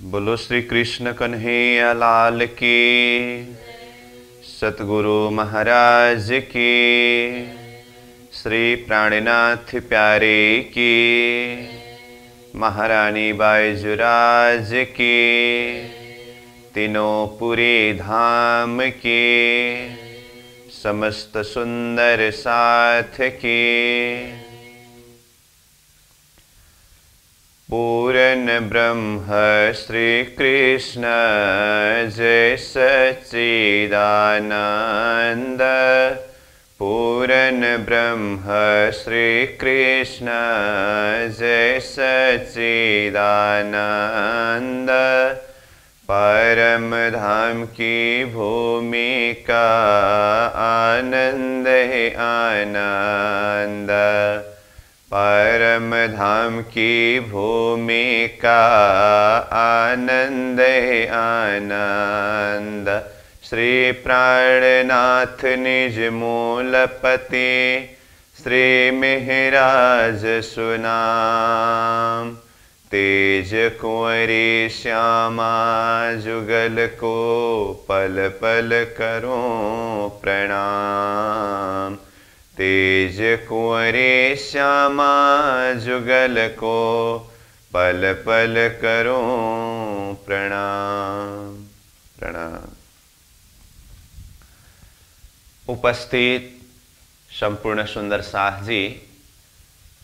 बोलो श्री कृष्ण कन्हैया लाल की, सतगुरु महाराज की, श्री प्राणनाथ प्यारे की, महारानी बाईजुराज की, तीनों पूरे धाम की, समस्त सुंदर साथ की। पूर्ण ब्रह्म श्री कृष्ण जय सच्चिदानंद। पूर्ण ब्रह्म श्री कृष्ण जय सच्चिदानंद। परम धाम की भूमि का आनंद है आनंद। परम धाम की भूमि का आनंद है आनंद। श्री प्राणनाथ निज मूलपति, श्री मेहराज सुनाम। तेज कुंवरी श्यामा जुगल को पल पल करूं प्रणाम। तेज कुंवरी श्यामा जुगल को पल पल करूं प्रणाम प्रणाम। उपस्थित संपूर्ण सुंदर साथ जी,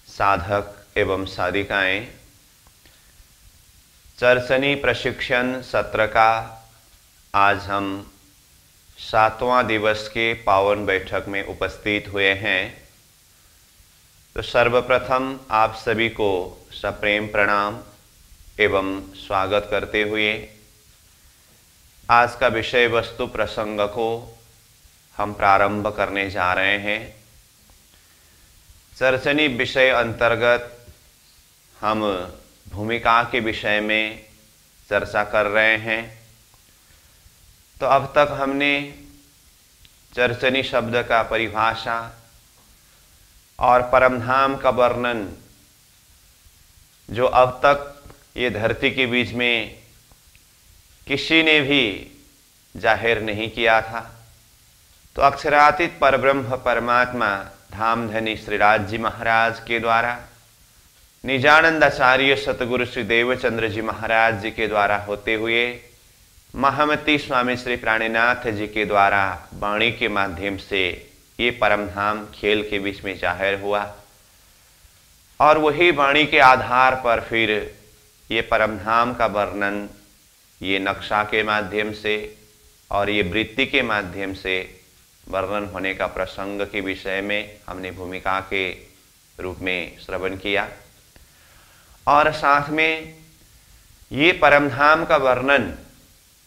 साधक एवं साधिकाएं, चर्चनी प्रशिक्षण सत्र का आज हम 7वां दिवस के पावन बैठक में उपस्थित हुए हैं। तो सर्वप्रथम आप सभी को सप्रेम प्रणाम एवं स्वागत करते हुए आज का विषय वस्तु प्रसंग को हम प्रारंभ करने जा रहे हैं। चर्चनी विषय अंतर्गत हम भूमिका के विषय में चर्चा कर रहे हैं। तो अब तक हमने चर्चनी शब्द का परिभाषा और परमधाम का वर्णन जो अब तक ये धरती के बीच में किसी ने भी जाहिर नहीं किया था, तो अक्षरातीत परब्रह्म परमात्मा धामधनी श्रीराज जी महाराज के द्वारा, निजानंद आचार्य सतगुरु श्री देवचंद्र जी महाराज जी के द्वारा होते हुए महामती स्वामी श्री प्राणनाथ जी के द्वारा वाणी के माध्यम से ये परमधाम खेल के बीच में जाहिर हुआ। और वही वाणी के आधार पर फिर ये परमधाम का वर्णन ये नक्शा के माध्यम से और ये वृत्ति के माध्यम से वर्णन होने का प्रसंग के विषय में हमने भूमिका के रूप में श्रवण किया। और साथ में ये परमधाम का वर्णन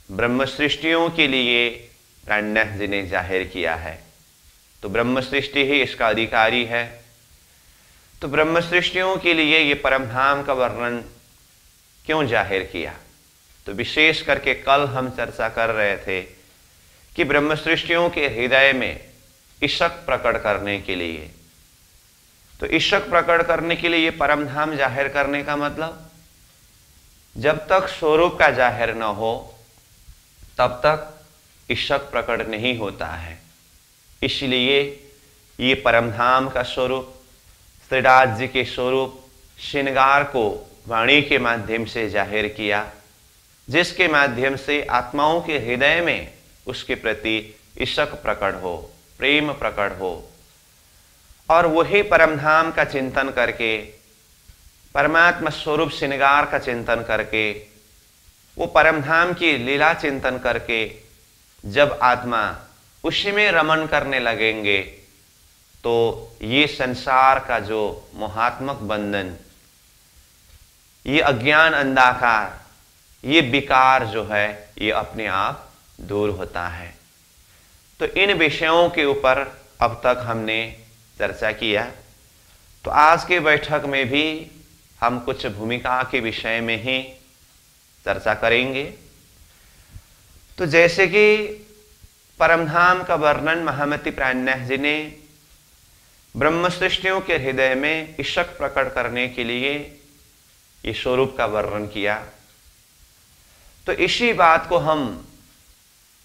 ब्रह्म सृष्टियों के लिए प्राणनाथ जी ने जाहिर किया है। तो ब्रह्म सृष्टि ही इसका अधिकारी है। तो ब्रह्म सृष्टियों के लिए ये परमधाम का वर्णन क्यों जाहिर किया? तो विशेष करके कल हम चर्चा कर रहे थे कि ब्रह्म सृष्टियों के हृदय में ईशक प्रकट करने के लिए, तो ईशक प्रकट करने के लिए ये परमधाम जाहिर करने का मतलब, जब तक स्वरूप का जाहिर न हो तब तक ईशक प्रकट नहीं होता है। इसलिए ये परमधाम का स्वरूप, श्रीराज जी के स्वरूप श्रृंगार को वाणी के माध्यम से जाहिर किया, जिसके माध्यम से आत्माओं के हृदय में उसके प्रति ईशक प्रकट हो, प्रेम प्रकट हो। और वही परमधाम का चिंतन करके, परमात्मा स्वरूप श्रृंगार का चिंतन करके, वो परमधाम की लीला चिंतन करके जब आत्मा उसी में रमन करने लगेंगे, तो ये संसार का जो मोहात्मक बंधन, ये अज्ञान अंधकार, ये विकार जो है, ये अपने आप दूर होता है। तो इन विषयों के ऊपर अब तक हमने चर्चा किया। तो आज के बैठक में भी हम कुछ भूमिका के विषय में ही चर्चा करेंगे। तो जैसे कि परमधाम का वर्णन महामती प्राणनाथ जी ने ब्रह्म सृष्टियों के हृदय में ईशक प्रकट करने के लिए ये स्वरूप का वर्णन किया। तो इसी बात को हम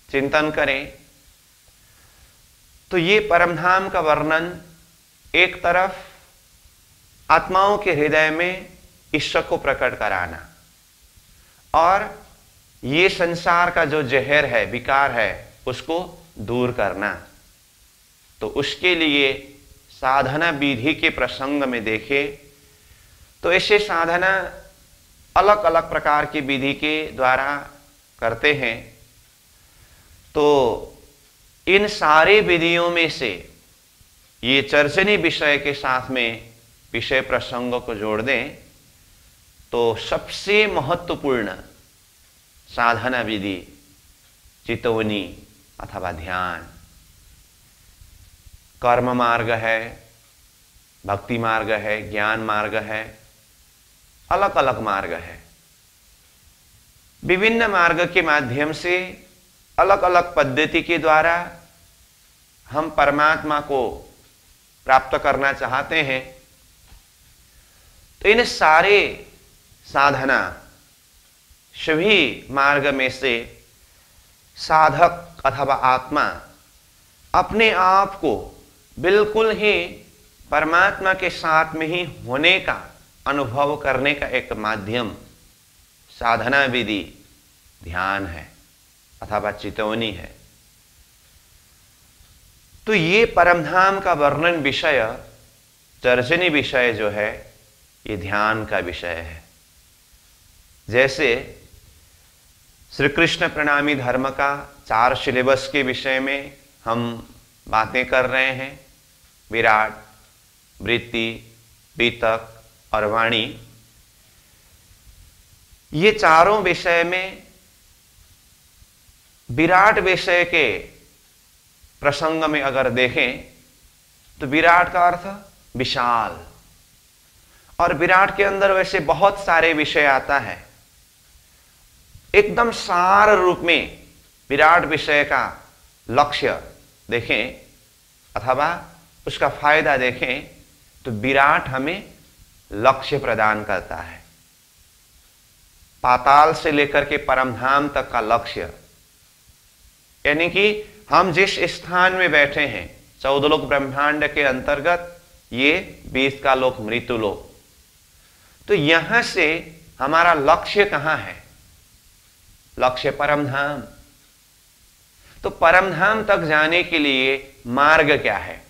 चिंतन करें तो ये परमधाम का वर्णन एक तरफ आत्माओं के हृदय में ईश्वर को प्रकट कराना और ये संसार का जो जहर है, विकार है, उसको दूर करना। तो उसके लिए साधना विधि के प्रसंग में देखें तो ऐसे साधना अलग अलग प्रकार की विधि के द्वारा करते हैं। तो इन सारे विधियों में से ये चर्चनी विषय के साथ में विषय प्रसंगों को जोड़ दें तो सबसे महत्वपूर्ण साधना विधि चितवनी अथवा ध्यान, कर्म मार्ग है, भक्ति मार्ग है, ज्ञान मार्ग है, अलग अलग मार्ग है। विभिन्न मार्ग के माध्यम से अलग अलग पद्धति के द्वारा हम परमात्मा को प्राप्त करना चाहते हैं। तो इन सारे साधना सभी मार्ग में से साधक अथवा आत्मा अपने आप को बिल्कुल ही परमात्मा के साथ में ही होने का अनुभव करने का एक माध्यम साधना विधि ध्यान है अथवा चितवनी है। तो ये परमधाम का वर्णन विषय, चर्चनी विषय जो है, ये ध्यान का विषय है। जैसे श्री कृष्ण प्रणामी धर्म का 4 सिलेबस के विषय में हम बातें कर रहे हैं, विराट, वृत्ति, वितक और वाणी। ये चारों विषय में विराट विषय के प्रसंग में अगर देखें तो विराट का अर्थ विशाल, और विराट के अंदर वैसे बहुत सारे विषय आता है। एकदम सार रूप में विराट विषय का लक्ष्य देखें अथवा उसका फायदा देखें तो विराट हमें लक्ष्य प्रदान करता है। पाताल से लेकर के परमधाम तक का लक्ष्य, यानी कि हम जिस स्थान में बैठे हैं 14 लोक ब्रह्मांड के अंतर्गत ये 20 का लोक मृत्यु लोक, तो यहां से हमारा लक्ष्य कहां है? लक्ष्य परमधाम। तो परमधाम तक जाने के लिए मार्ग क्या है?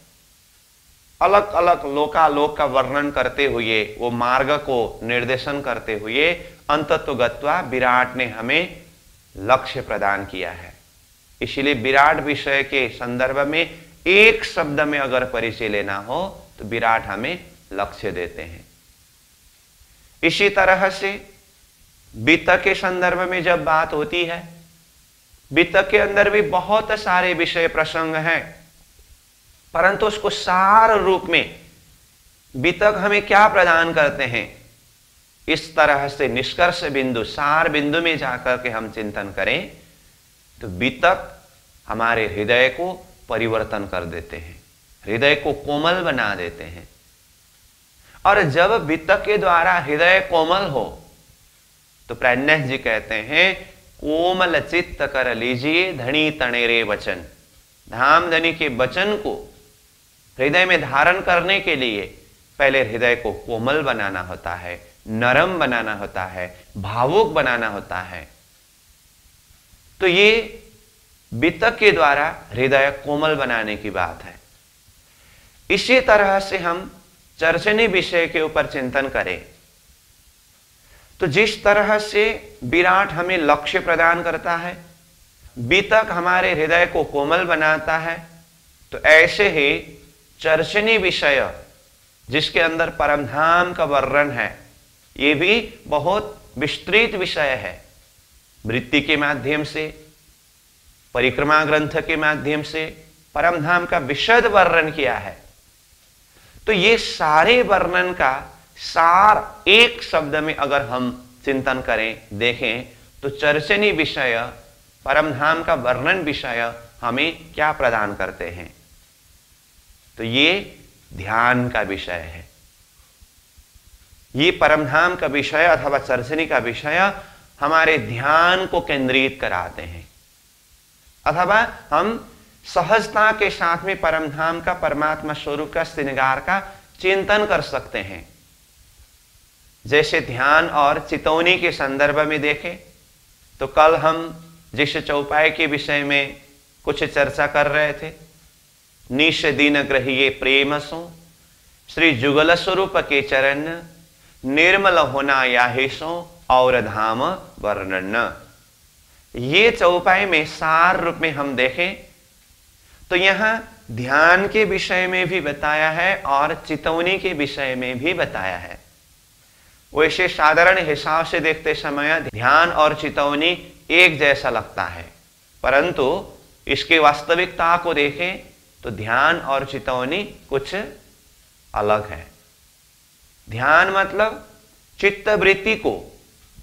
अलग अलग लोकालोक का वर्णन करते हुए, वो मार्ग को निर्देशन करते हुए अंतत्वगत्वा विराट ने हमें लक्ष्य प्रदान किया है। इसलिए विराट विषय के संदर्भ में एक शब्द में अगर परिचय लेना हो तो विराट हमें लक्ष्य देते हैं। इसी तरह से वित्त के संदर्भ में जब बात होती है, वित्त के अंदर भी बहुत सारे विषय प्रसंग हैं, परंतु उसको सार रूप में वितक हमें क्या प्रदान करते हैं, इस तरह से निष्कर्ष बिंदु, सार बिंदु में जाकर के हम चिंतन करें तो वितक हमारे हृदय को परिवर्तन कर देते हैं, हृदय को कोमल बना देते हैं। और जब वितक के द्वारा हृदय कोमल हो तो प्राज्ञ जी कहते हैं, कोमल चित्त कर लीजिए धनी तणेरे वचन। धाम धनी के वचन को हृदय में धारण करने के लिए पहले हृदय को कोमल बनाना होता है, नरम बनाना होता है, भावुक बनाना होता है। तो ये वितक के द्वारा हृदय कोमल बनाने की बात है। इसी तरह से हम चर्चनी विषय के ऊपर चिंतन करें तो जिस तरह से विराट हमें लक्ष्य प्रदान करता है, वितक हमारे हृदय को कोमल बनाता है, तो ऐसे ही चर्चनी विषय जिसके अंदर परमधाम का वर्णन है, ये भी बहुत विस्तृत विषय है। वृत्ति के माध्यम से, परिक्रमा ग्रंथ के माध्यम से परमधाम का विशद वर्णन किया है। तो ये सारे वर्णन का सार एक शब्द में अगर हम चिंतन करें, देखें तो चर्चनी विषय, परमधाम का वर्णन विषय हमें क्या प्रदान करते हैं? तो ये ध्यान का विषय है। ये परमधाम का विषय अथवा चर्चनी का विषय हमारे ध्यान को केंद्रित कराते हैं, अथवा हम सहजता के साथ में परमधाम का, परमात्मा स्वरूप का, श्रृंगार का चिंतन कर सकते हैं। जैसे ध्यान और चितौनी के संदर्भ में देखें तो कल हम जिस चौपाई के विषय में कुछ चर्चा कर रहे थे, निश दिन ग्रहिए प्रेम सो श्री जुगल स्वरूप के चरण निर्मल होना याहे सो और धाम वर्णन। ये चौपाई में सार रूप में हम देखें तो यहां ध्यान के विषय में भी बताया है और चितौनी के विषय में भी बताया है। वैसे साधारण हिसाब से देखते समय ध्यान और चितौनी एक जैसा लगता है, परंतु इसकी वास्तविकता को देखें तो ध्यान और चितौनी कुछ अलग है। ध्यान मतलब चित्त वृत्ति को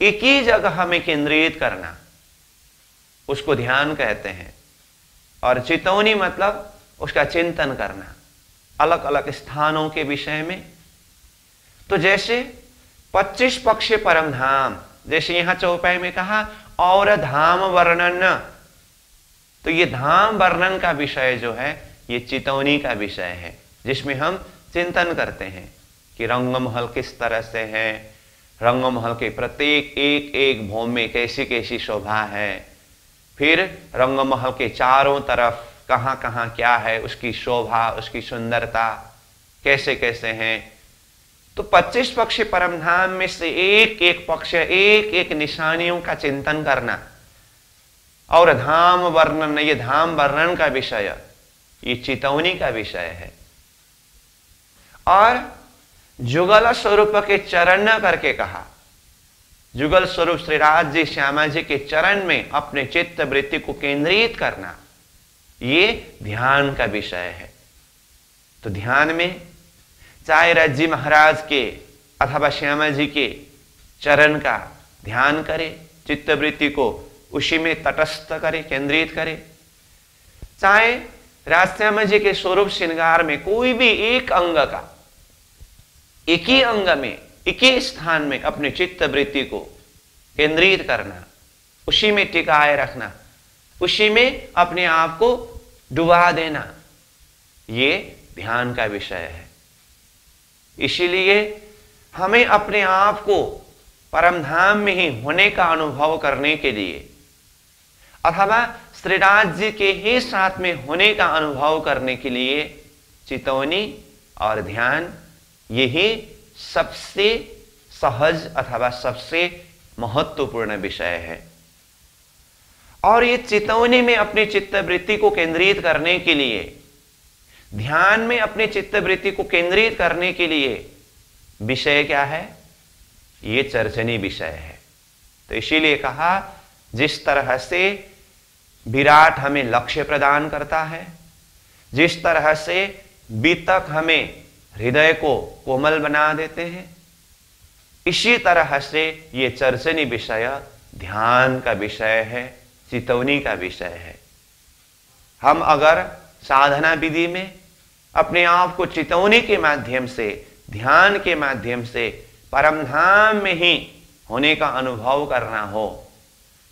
एक ही जगह में केंद्रित करना, उसको ध्यान कहते हैं। और चितौनी मतलब उसका चिंतन करना अलग अलग स्थानों के विषय में। तो जैसे 25 पक्ष परम धाम, जैसे यहां चौपाई में कहा और धाम वर्णन, तो ये धाम वर्णन का विषय जो है ये चितौनी का विषय है, जिसमें हम चिंतन करते हैं कि रंगमहल किस तरह से है, रंगमहल के प्रत्येक एक एक भूमि में कैसी कैसी शोभा है, फिर रंगमहल के चारों तरफ कहाँ कहाँ क्या है, उसकी शोभा, उसकी सुंदरता कैसे कैसे हैं। तो 25 पक्ष परमधाम में से एक एक पक्ष, एक एक निशानियों का चिंतन करना। और धाम वर्णन, ये धाम वर्णन का विषय ये चितौनी का विषय है। और जुगल स्वरूप के चरण करके कहा, जुगल स्वरूप श्री राज जी, श्यामा जी के चरण में अपने चित्त वृत्ति को केंद्रित करना, ये ध्यान का विषय है। तो ध्यान में चाहे रज्जी महाराज के अथवा श्यामा जी के चरण का ध्यान करे, चित्त वृत्ति को उसी में तटस्थ करे, केंद्रित करे, चाहे राजश्यामा जी के स्वरूप श्रृंगार में कोई भी एक अंग का, एक ही अंग में, एक ही स्थान में अपने चित्त वृत्ति को केंद्रित करना, उसी में टिकाए रखना, उसी में अपने आप को डुबा देना, ये ध्यान का विषय है। इसीलिए हमें अपने आप को परमधाम में ही होने का अनुभव करने के लिए अथवा श्रीनाथ जी के ही साथ में होने का अनुभव करने के लिए चितौनी और ध्यान यही सबसे सहज अथवा सबसे महत्वपूर्ण विषय है। और ये चितौनी में अपनी चित्त वृत्ति को केंद्रित करने के लिए, ध्यान में अपनी चित्त वृत्ति को केंद्रित करने के लिए विषय क्या है? ये चर्चनी विषय है। तो इसीलिए कहा जिस तरह से विराट हमें लक्ष्य प्रदान करता है, जिस तरह से बीतक हमें हृदय को कोमल बना देते हैं, इसी तरह से ये चर्चनी विषय ध्यान का विषय है, चितौनी का विषय है। हम अगर साधना विधि में अपने आप को चितौनी के माध्यम से, ध्यान के माध्यम से परमधाम में ही होने का अनुभव करना हो,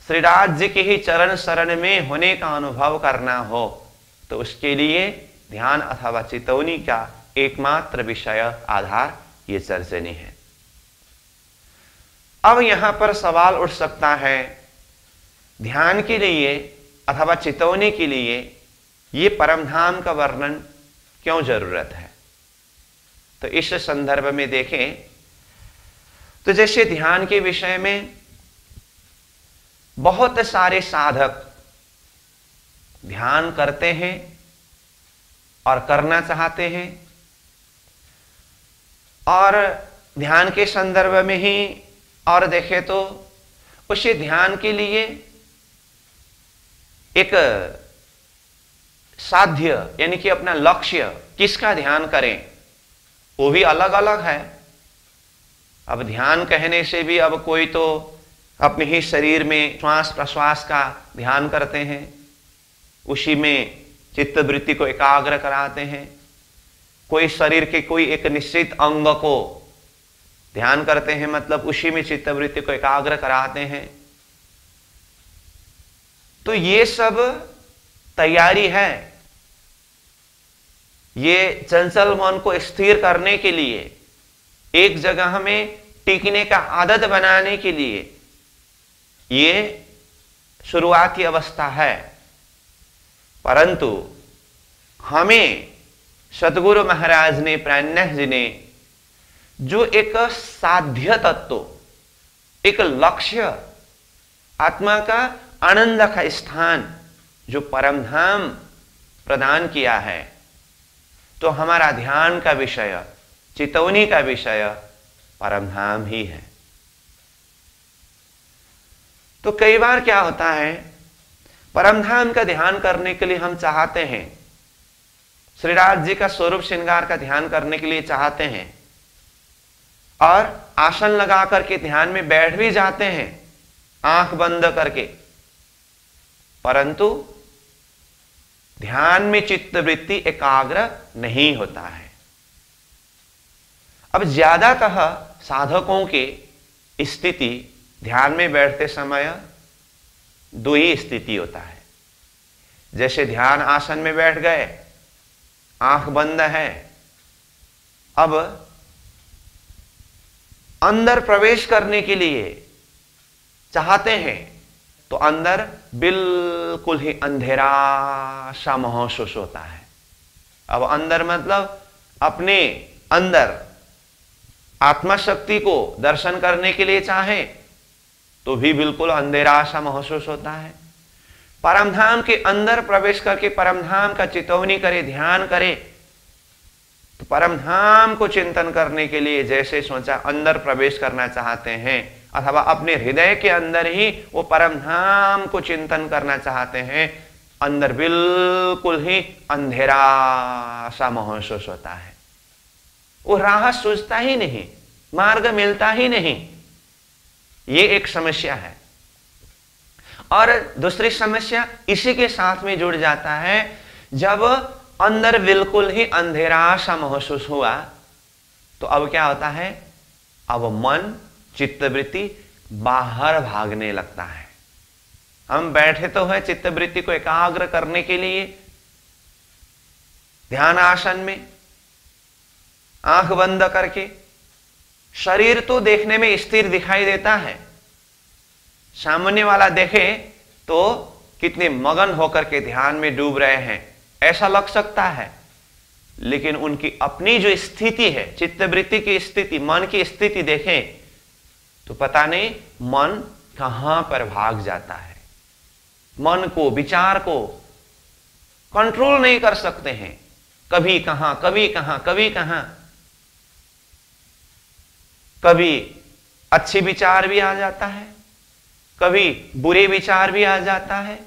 श्रीराज जी के ही चरण शरण में होने का अनुभव करना हो, तो उसके लिए ध्यान अथवा चितौनी का एकमात्र विषय आधार ये चर्चनी है। अब यहां पर सवाल उठ सकता है, ध्यान के लिए अथवा चितौनी के लिए ये परमधाम का वर्णन क्यों जरूरत है? तो इस संदर्भ में देखें तो जैसे ध्यान के विषय में बहुत सारे साधक ध्यान करते हैं और करना चाहते हैं, और ध्यान के संदर्भ में ही और देखें तो उसी ध्यान के लिए एक साध्य यानी कि अपना लक्ष्य किसका ध्यान करें वो भी अलग अलग है। अब ध्यान कहने से भी अब कोई तो अपने ही शरीर में श्वास प्रश्वास का ध्यान करते हैं, उसी में चित्त वृत्ति को एकाग्र कराते हैं, कोई शरीर के कोई एक निश्चित अंग को ध्यान करते हैं, मतलब उसी में चित्त वृत्ति को एकाग्र कराते हैं, तो ये सब तैयारी है, ये चंचल मन को स्थिर करने के लिए, एक जगह में टिकने का आदत बनाने के लिए ये शुरुआती अवस्था है। परंतु हमें सद्गुरु महाराज ने, प्राणनाथ जी ने जो एक साध्य तत्व, एक लक्ष्य, आत्मा का आनंद का स्थान, जो परम धाम प्रदान किया है, तो हमारा ध्यान का विषय, चितौनी का विषय परम धाम ही है। तो कई बार क्या होता है, परम धाम का ध्यान करने के लिए हम चाहते हैं, श्रीराज जी का स्वरूप श्रृंगार का ध्यान करने के लिए चाहते हैं और आसन लगा करके ध्यान में बैठ भी जाते हैं आंख बंद करके, परंतु ध्यान में चित्तवृत्ति एकाग्र नहीं होता है। अब ज्यादातः साधकों की स्थिति ध्यान में बैठते समय दो ही स्थिति होता है। जैसे ध्यान आसन में बैठ गए, आंख बंद है, अब अंदर प्रवेश करने के लिए चाहते हैं तो अंदर बिल्कुल ही अंधेरा सा महसूस होता है। अब अंदर मतलब अपने अंदर आत्मा शक्ति को दर्शन करने के लिए चाहे तो भी बिल्कुल अंधेरा सा महसूस होता है। परमधाम के अंदर प्रवेश करके परमधाम का चितौनी करे, ध्यान करे, तो परमधाम को चिंतन करने के लिए जैसे सोचा अंदर प्रवेश करना चाहते हैं अथवा अपने हृदय के अंदर ही वो परमधाम को चिंतन करना चाहते हैं, अंदर बिल्कुल ही अंधेरा सा महसूस होता है। वो राह सूझता ही नहीं, मार्ग मिलता ही नहीं। ये एक समस्या है। और दूसरी समस्या इसी के साथ में जुड़ जाता है, जब अंदर बिल्कुल ही अंधेरा सा महसूस हुआ तो अब क्या होता है, अब मन, चित्तवृत्ति बाहर भागने लगता है। हम बैठे तो है चित्तवृत्ति को एकाग्र करने के लिए ध्यान आसन में, आंख बंद करके, शरीर तो देखने में स्थिर दिखाई देता है। सामान्य वाला देखे तो कितने मगन होकर के ध्यान में डूब रहे हैं ऐसा लग सकता है, लेकिन उनकी अपनी जो स्थिति है, चित्तवृत्ति की स्थिति, मन की स्थिति देखें तो पता नहीं मन कहां पर भाग जाता है। मन को, विचार को कंट्रोल नहीं कर सकते हैं, कभी कहां, कभी कहां, कभी कहां। कभी अच्छे विचार भी आ जाता है, कभी बुरे विचार भी आ जाता है।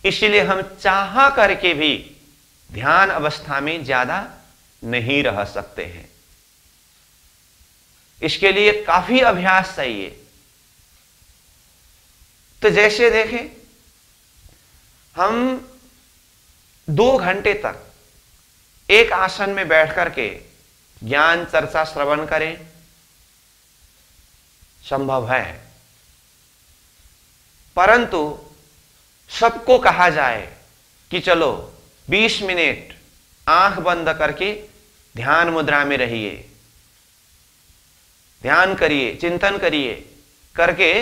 इसलिए हम चाह करके भी ध्यान अवस्था में ज्यादा नहीं रह सकते हैं। इसके लिए काफी अभ्यास चाहिए। तो जैसे देखें, हम 2 घंटे तक एक आसन में बैठ करके ज्ञान चर्चा श्रवण करें, संभव है, परंतु सबको कहा जाए कि चलो 20 मिनट आंख बंद करके ध्यान मुद्रा में रहिए, ध्यान करिए, चिंतन करिए, करके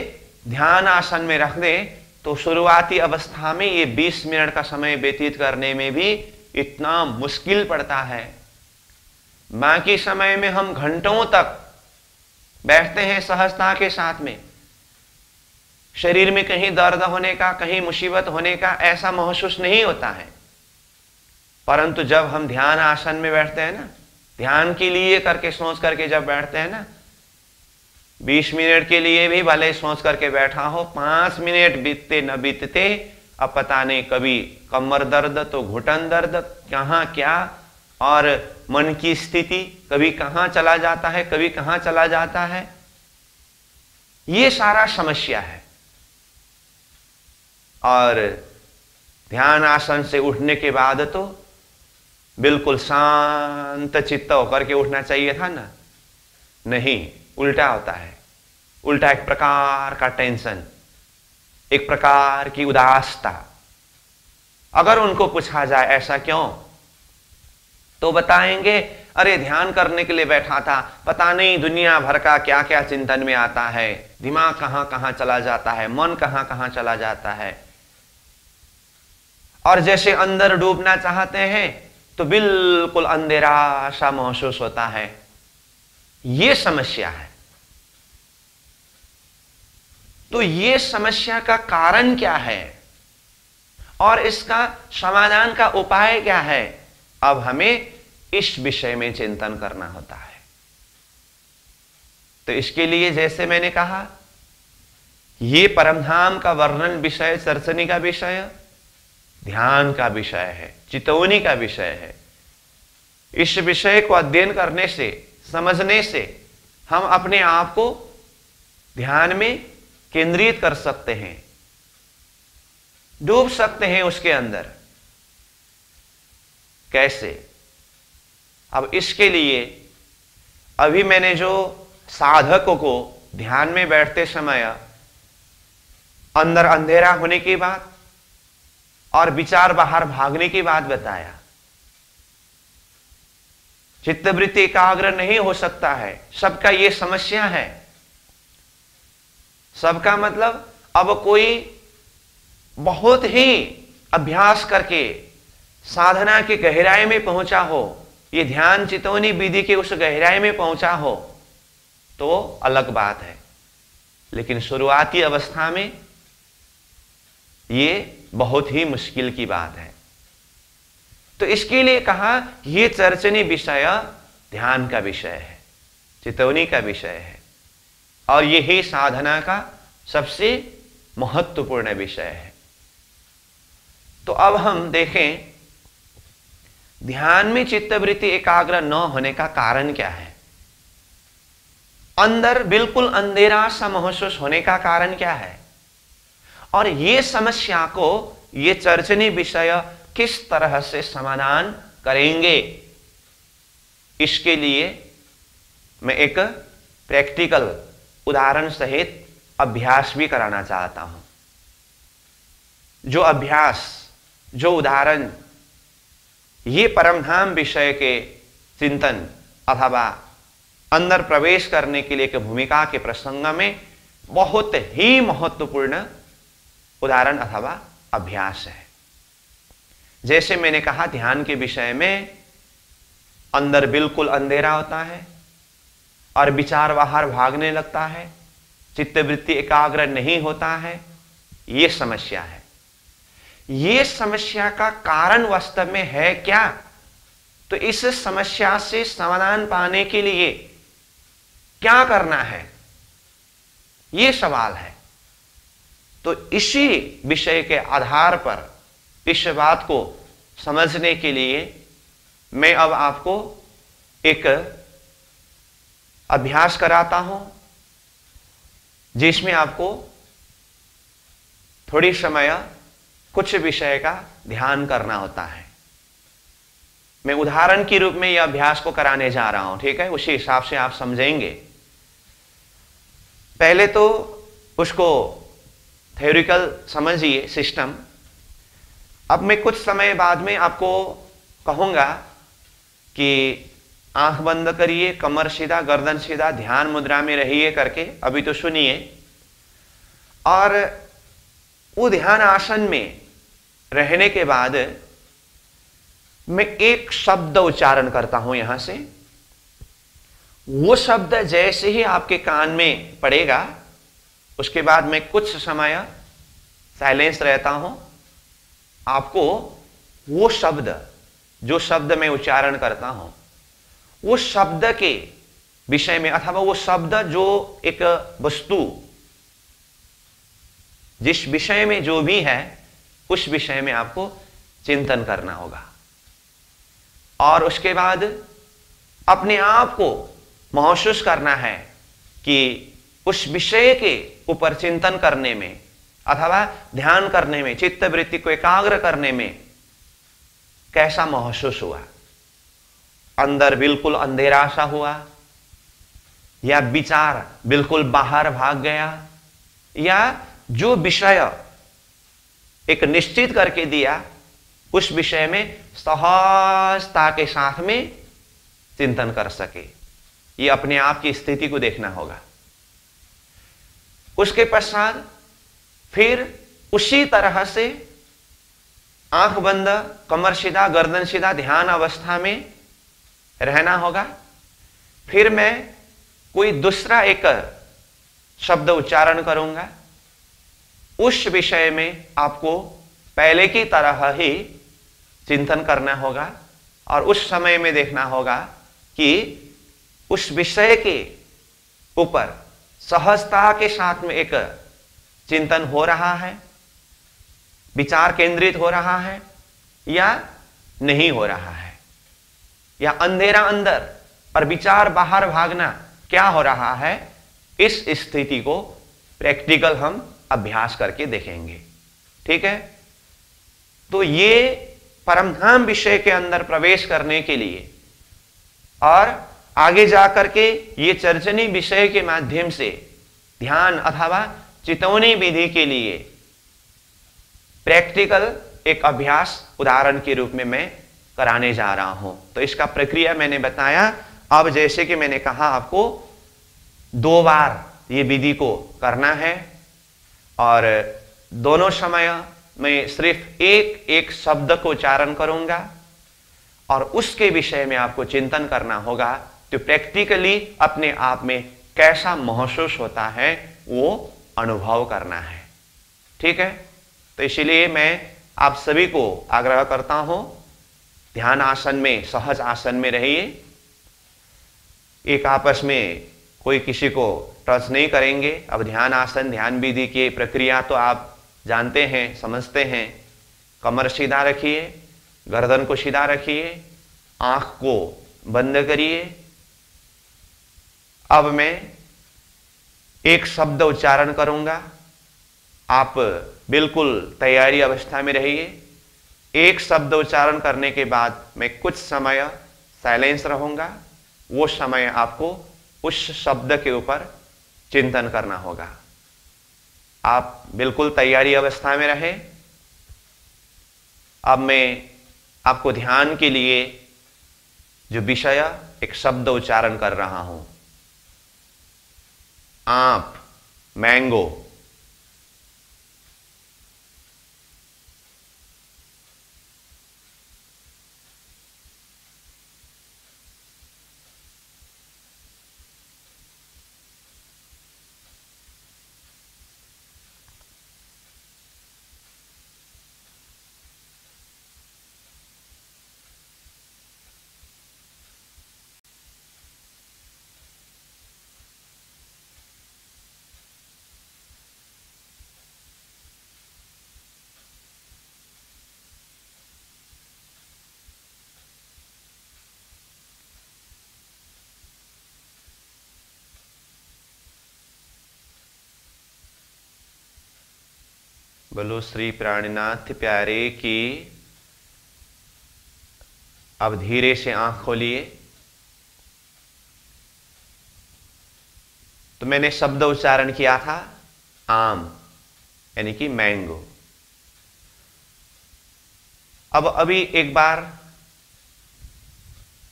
ध्यान आसन में रख दें, तो शुरुआती अवस्था में ये 20 मिनट का समय व्यतीत करने में भी इतना मुश्किल पड़ता है। बाकी समय में हम घंटों तक बैठते हैं सहजता के साथ में, शरीर में कहीं दर्द होने का, कहीं मुसीबत होने का ऐसा महसूस नहीं होता है। परंतु जब हम ध्यान आसन में बैठते हैं ना, ध्यान के लिए करके सोच करके जब बैठते हैं ना, 20 मिनट के लिए भी भले सोच करके बैठा हो, 5 मिनट बीतते न बीतते अब पता नहीं, कभी कमर दर्द तो घुटन दर्द, कहां क्या, और मन की स्थिति कभी कहां चला जाता है, कभी कहां चला जाता है। ये सारा समस्या है। और ध्यान आसन से उठने के बाद तो बिल्कुल शांत चित्त होकर के उठना चाहिए था ना, नहीं, उल्टा होता है। उल्टा एक प्रकार का टेंशन, एक प्रकार की उदासता। अगर उनको पूछा जाए ऐसा क्यों, तो बताएंगे अरे ध्यान करने के लिए बैठा था, पता नहीं दुनिया भर का क्या क्या चिंतन में आता है, दिमाग कहां कहां चला जाता है, मन कहां कहां चला जाता है, और जैसे अंदर डूबना चाहते हैं तो बिल्कुल अंधेरा सा महसूस होता है। यह समस्या है। तो यह समस्या का कारण क्या है और इसका समाधान का उपाय क्या है, अब हमें इस विषय में चिंतन करना होता है। तो इसके लिए जैसे मैंने कहा, यह परमधाम का वर्णन विषय, चर्चनी का विषय, ध्यान का विषय है, चितौनी का विषय है। इस विषय को अध्ययन करने से, समझने से हम अपने आप को ध्यान में केंद्रित कर सकते हैं, डूब सकते हैं उसके अंदर। कैसे? अब इसके लिए अभी मैंने जो साधकों को ध्यान में बैठते समय अंदर अंधेरा होने की बात और विचार बाहर भागने की बात बताया, चित्तवृत्ति एकाग्र नहीं हो सकता है, सबका यह समस्या है। सबका मतलब अब कोई बहुत ही अभ्यास करके साधना की गहराई में पहुंचा हो, ये ध्यान चितौनी विधि के उस गहराई में पहुंचा हो तो अलग बात है, लेकिन शुरुआती अवस्था में ये बहुत ही मुश्किल की बात है। तो इसके लिए कहा यह चर्चनी विषय ध्यान का विषय है, चितौनी का विषय है, और यही साधना का सबसे महत्वपूर्ण विषय है। तो अब हम देखें ध्यान में चित्तवृत्ति एकाग्र न होने का कारण क्या है, अंदर बिल्कुल अंधेरा सा महसूस होने का कारण क्या है, और ये समस्या को ये चर्चनी विषय किस तरह से समाधान करेंगे। इसके लिए मैं एक प्रैक्टिकल उदाहरण सहित अभ्यास भी कराना चाहता हूं। जो अभ्यास, जो उदाहरण ये परमधाम विषय के चिंतन अथवा अंदर प्रवेश करने के लिए एक भूमिका के प्रसंग में बहुत ही महत्वपूर्ण उदाहरण अथवा अभ्यास है। जैसे मैंने कहा ध्यान के विषय में अंदर बिल्कुल अंधेरा होता है और विचार बाहर भागने लगता है, चित्तवृत्ति एकाग्र नहीं होता है, यह समस्या है। यह समस्या का कारण वास्तव में है क्या, तो इस समस्या से समाधान पाने के लिए क्या करना है, यह सवाल है। तो इसी विषय के आधार पर इस बात को समझने के लिए मैं अब आपको एक अभ्यास कराता हूं, जिसमें आपको थोड़ी समय कुछ विषय का ध्यान करना होता है। मैं उदाहरण के रूप में यह अभ्यास को कराने जा रहा हूं, ठीक है? उसी हिसाब से आप समझेंगे। पहले तो उसको थ्योरिकल समझिए सिस्टम। अब मैं कुछ समय बाद में आपको कहूंगा कि आंख बंद करिए, कमर सीधा, गर्दन सीधा, ध्यान मुद्रा में रहिए करके। अभी तो सुनिए, और वो ध्यान आसन में रहने के बाद मैं एक शब्द उच्चारण करता हूं यहां से। वो शब्द जैसे ही आपके कान में पड़ेगा, उसके बाद मैं कुछ समय साइलेंस रहता हूं। आपको वो शब्द, जो शब्द मैं उच्चारण करता हूं, वो शब्द के विषय में अथवा वो शब्द जो एक वस्तु, जिस विषय में जो भी है, उस विषय में आपको चिंतन करना होगा। और उसके बाद अपने आप को महसूस करना है कि उस विषय के ऊपर चिंतन करने में अथवा ध्यान करने में, चित्तवृत्ति को एकाग्र करने में कैसा महसूस हुआ। अंदर बिल्कुल अंधेरा सा हुआ, या विचार बिल्कुल बाहर भाग गया, या जो विषय एक निश्चित करके दिया उस विषय में सहजता के साथ में चिंतन कर सके। ये अपने आप की स्थिति को देखना होगा। उसके पश्चात फिर उसी तरह से आंख बंद, कमर सीधा, गर्दन सीधा ध्यान अवस्था में रहना होगा। फिर मैं कोई दूसरा एक शब्द उच्चारण करूंगा, उस विषय में आपको पहले की तरह ही चिंतन करना होगा और उस समय में देखना होगा कि उस विषय के ऊपर सहजता के साथ में एक चिंतन हो रहा है, विचार केंद्रित हो रहा है या नहीं हो रहा है, या अंधेरा अंदर और विचार बाहर भागना क्या हो रहा है। इस स्थिति को प्रैक्टिकल हम अभ्यास करके देखेंगे। ठीक है, तो ये परमधाम विषय के अंदर प्रवेश करने के लिए और आगे जाकर के ये चर्चनी विषय के माध्यम से ध्यान अथवा चितौनी विधि के लिए प्रैक्टिकल एक अभ्यास उदाहरण के रूप में मैं कराने जा रहा हूं। तो इसका प्रक्रिया मैंने बताया। अब जैसे कि मैंने कहा आपको 2 बार ये विधि को करना है और दोनों समय मैं सिर्फ एक एक शब्द को उच्चारण करूंगा और उसके विषय में आपको चिंतन करना होगा। तो प्रैक्टिकली अपने आप में कैसा महसूस होता है वो अनुभव करना है। ठीक है, तो इसीलिए मैं आप सभी को आग्रह करता हूं, ध्यान आसन में, सहज आसन में रहिए। एक आपस में कोई किसी को टच नहीं करेंगे। अब ध्यान आसन, ध्यान विधि की प्रक्रिया तो आप जानते हैं, समझते हैं। कमर सीधा रखिए, गर्दन को सीधा रखिए, आंख को बंद करिए। अब मैं एक शब्द उच्चारण करूंगा, आप बिल्कुल तैयारी अवस्था में रहिए। एक शब्द उच्चारण करने के बाद मैं कुछ समय साइलेंस रहूंगा। वो समय आपको उस शब्द के ऊपर चिंतन करना होगा। आप बिल्कुल तैयारी अवस्था में रहें। अब मैं आपको ध्यान के लिए जो विषय, एक शब्द उच्चारण कर रहा हूं, आम, मैंगो। बोलो श्री प्राणनाथ प्यारे की। अब धीरे से आंख खोलिए। तो मैंने शब्द उच्चारण किया था आम, यानी कि मैंगो। अब अभी एक बार,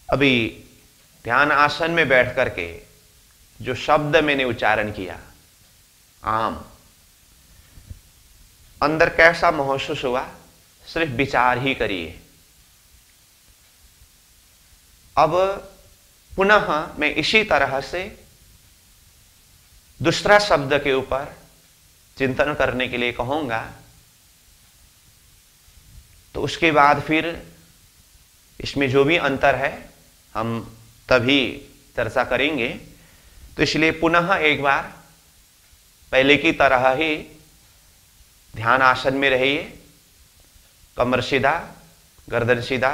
अभी ध्यान आसन में बैठ करके जो शब्द मैंने उच्चारण किया आम, अंदर कैसा महसूस हुआ, सिर्फ विचार ही करिए। अब पुनः मैं इसी तरह से दूसरा शब्द के ऊपर चिंतन करने के लिए कहूंगा। तो उसके बाद फिर इसमें जो भी अंतर है हम तभी चर्चा करेंगे। तो इसलिए पुनः एक बार पहले की तरह ही ध्यान आसन में रहिए, कमर सीधा, गर्दन सीधा,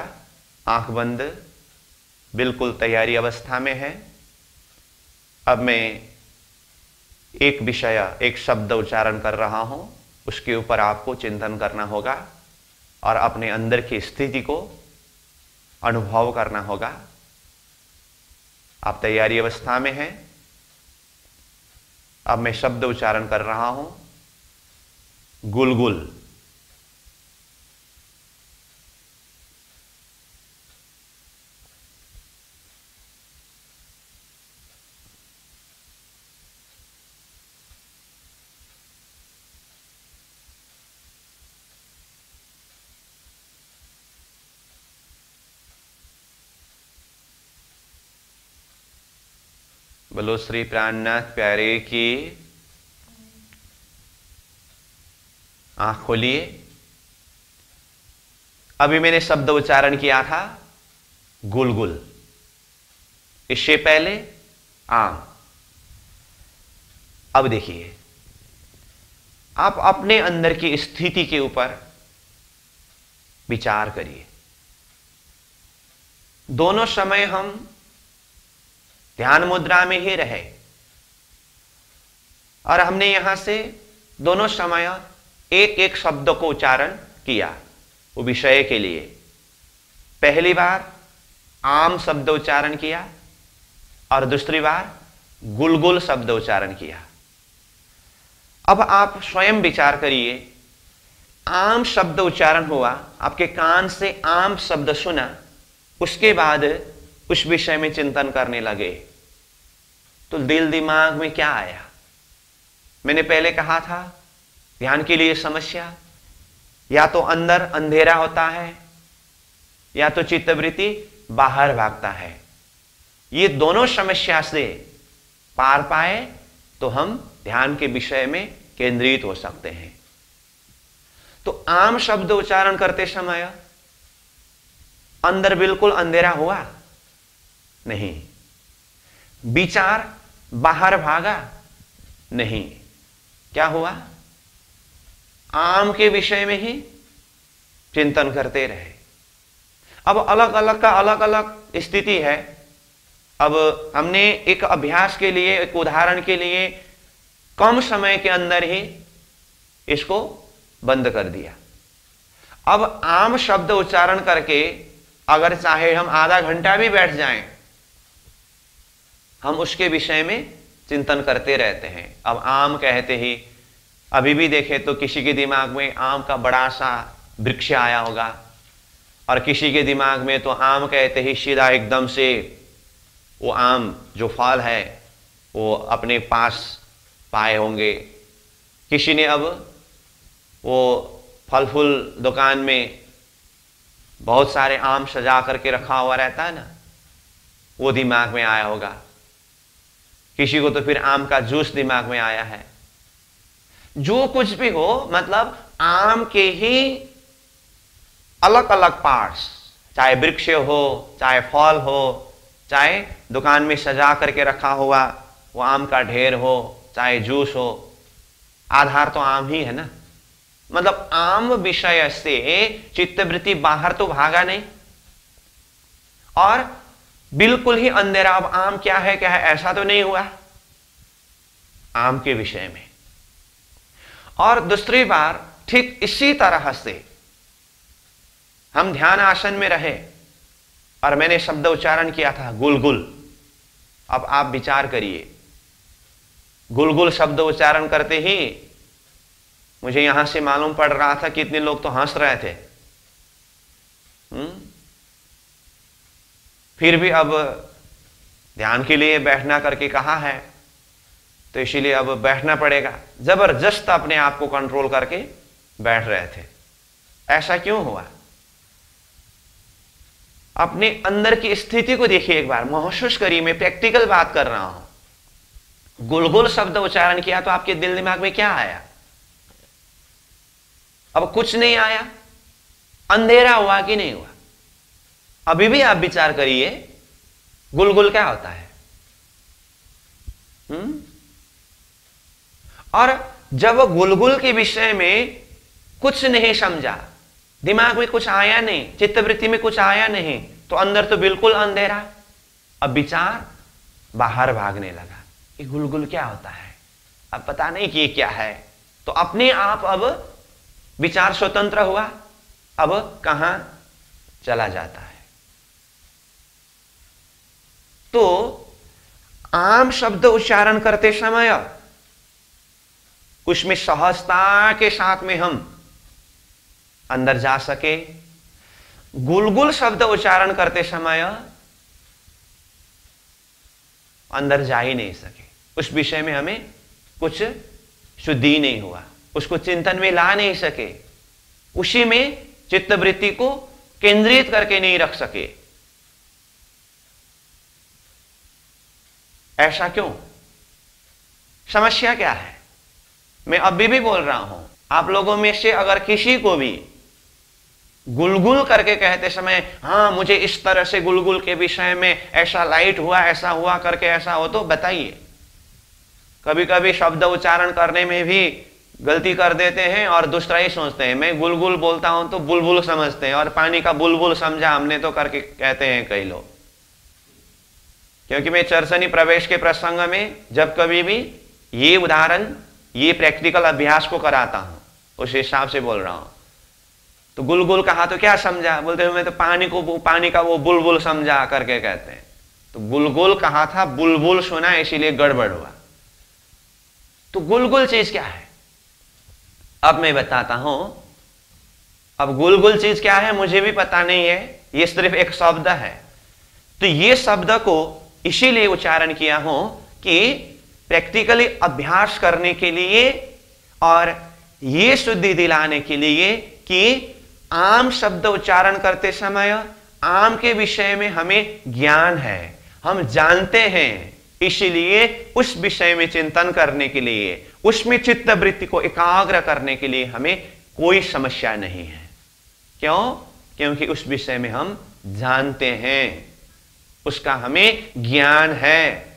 आंख बंद, बिल्कुल तैयारी अवस्था में है। अब मैं एक विषय, एक शब्द उच्चारण कर रहा हूं, उसके ऊपर आपको चिंतन करना होगा और अपने अंदर की स्थिति को अनुभव करना होगा। आप तैयारी अवस्था में हैं। अब मैं शब्द उच्चारण कर रहा हूं, गुलगुल। बोलो श्री प्राणनाथ प्यारे की। आंख खोलिए। अभी मैंने शब्द उच्चारण किया था गुलगुल, इससे पहले आम। अब देखिए, आप अपने अंदर की स्थिति के ऊपर विचार करिए। दोनों समय हम ध्यान मुद्रा में ही रहे और हमने यहां से दोनों समय एक एक शब्द को उच्चारण किया वो विषय के लिए। पहली बार आम शब्द उच्चारण किया और दूसरी बार गुलगुल शब्द उच्चारण किया। अब आप स्वयं विचार करिए, आम शब्द उच्चारण हुआ, आपके कान से आम शब्द सुना, उसके बाद उस विषय में चिंतन करने लगे तो दिल दिमाग में क्या आया? मैंने पहले कहा था, ध्यान के लिए समस्या या तो अंदर अंधेरा होता है या तो चित्तवृत्ति बाहर भागता है। ये दोनों समस्या से पार पाए तो हम ध्यान के विषय में केंद्रित हो सकते हैं। तो आम शब्द उच्चारण करते समय अंदर बिल्कुल अंधेरा हुआ नहीं, विचार बाहर भागा नहीं, क्या हुआ? आम के विषय में ही चिंतन करते रहे। अब अलग अलग का अलग अलग स्थिति है। अब हमने एक अभ्यास के लिए, एक उदाहरण के लिए कम समय के अंदर ही इसको बंद कर दिया। अब आम शब्द उच्चारण करके अगर चाहे हम आधा घंटा भी बैठ जाएं, हम उसके विषय में चिंतन करते रहते हैं। अब आम कहते ही अभी भी देखें तो किसी के दिमाग में आम का बड़ा सा वृक्ष आया होगा और किसी के दिमाग में तो आम कहते ही सीधा एकदम से वो आम जो फल है वो अपने पास पाए होंगे। किसी ने अब वो फल फूल दुकान में बहुत सारे आम सजा करके रखा हुआ रहता है ना, वो दिमाग में आया होगा। किसी को तो फिर आम का जूस दिमाग में आया है। जो कुछ भी हो, मतलब आम के ही अलग अलग पार्ट्स, चाहे वृक्ष हो, चाहे फल हो, चाहे दुकान में सजा करके रखा हुआ वो आम का ढेर हो, चाहे जूस हो, आधार तो आम ही है ना। मतलब आम विषय से चित्तवृत्ति बाहर तो भागा नहीं और बिल्कुल ही अंधेरा। अब आम क्या है ऐसा तो नहीं हुआ आम के विषय में। और दूसरी बार ठीक इसी तरह से हम ध्यान आसन में रहे और मैंने शब्द उच्चारण किया था गुलगुल। अब आप विचार करिए, गुलगुल शब्द उच्चारण करते ही मुझे यहां से मालूम पड़ रहा था कि इतने लोग तो हंस रहे थे। फिर भी अब ध्यान के लिए बैठना करके कहा है तो इसीलिए अब बैठना पड़ेगा। जबरदस्त अपने आप को कंट्रोल करके बैठ रहे थे। ऐसा क्यों हुआ? अपने अंदर की स्थिति को देखिए, एक बार महसूस करिए। मैं प्रैक्टिकल बात कर रहा हूं। गुलगुल शब्द उच्चारण किया तो आपके दिल दिमाग में क्या आया? अब कुछ नहीं आया। अंधेरा हुआ कि नहीं हुआ? अभी भी आप विचार करिए, गुलगुल क्या होता है? और जब गुलगुल के विषय में कुछ नहीं समझा, दिमाग में कुछ आया नहीं, चित्तवृत्ति में कुछ आया नहीं, तो अंदर तो बिल्कुल अंधेरा। अब विचार बाहर भागने लगा। ये गुलगुल क्या होता है? अब पता नहीं कि ये क्या है। तो अपने आप अब विचार स्वतंत्र हुआ। अब कहां चला जाता है? तो आम शब्द उच्चारण करते समय उसमें सहजता के साथ में हम अंदर जा सके। गुलगुल शब्द उच्चारण करते समय अंदर जा ही नहीं सके, उस विषय में हमें कुछ शुद्धि नहीं हुआ, उसको चिंतन में ला नहीं सके, उसी में चित्तवृत्ति को केंद्रित करके नहीं रख सके। ऐसा क्यों? समस्या क्या है? मैं अभी भी बोल रहा हूं, आप लोगों में से अगर किसी को भी गुलगुल करके कहते समय, हां मुझे इस तरह से गुलगुल के विषय में ऐसा लाइट हुआ, ऐसा हुआ करके ऐसा हो, तो बताइए। कभी कभी शब्द उच्चारण करने में भी गलती कर देते हैं और दूसरा ही सोचते हैं, मैं गुलगुल बोलता हूं तो बुलबुल समझते हैं, और पानी का बुलबुल समझा हमने तो करके कहते हैं कई लोग। क्योंकि मैं चर्चनी प्रवेश के प्रसंग में जब कभी भी ये उदाहरण, ये प्रैक्टिकल अभ्यास को कराता हूं, उस हिसाब से बोल रहा हूं। तो गुलगुल कहा तो क्या समझा? बोलते हैं मैं तो पानी का वो बुलबुल समझा करके कहते हैं। तो गुलगुल कहा था, बुलबुल सुना, इसीलिए गड़बड़ हुआ। तो गुलगुल चीज क्या है अब मैं बताता हूं। अब गुलगुल चीज क्या है मुझे भी पता नहीं है, ये सिर्फ एक शब्द है। तो ये शब्द को इसीलिए उच्चारण किया हूं कि प्रैक्टिकली अभ्यास करने के लिए और ये शुद्धि दिलाने के लिए कि आम शब्द उच्चारण करते समय आम के विषय में हमें ज्ञान है, हम जानते हैं, इसलिए उस विषय में चिंतन करने के लिए, उसमें चित्तवृत्ति को एकाग्र करने के लिए हमें कोई समस्या नहीं है। क्यों? क्योंकि उस विषय में हम जानते हैं, उसका हमें ज्ञान है।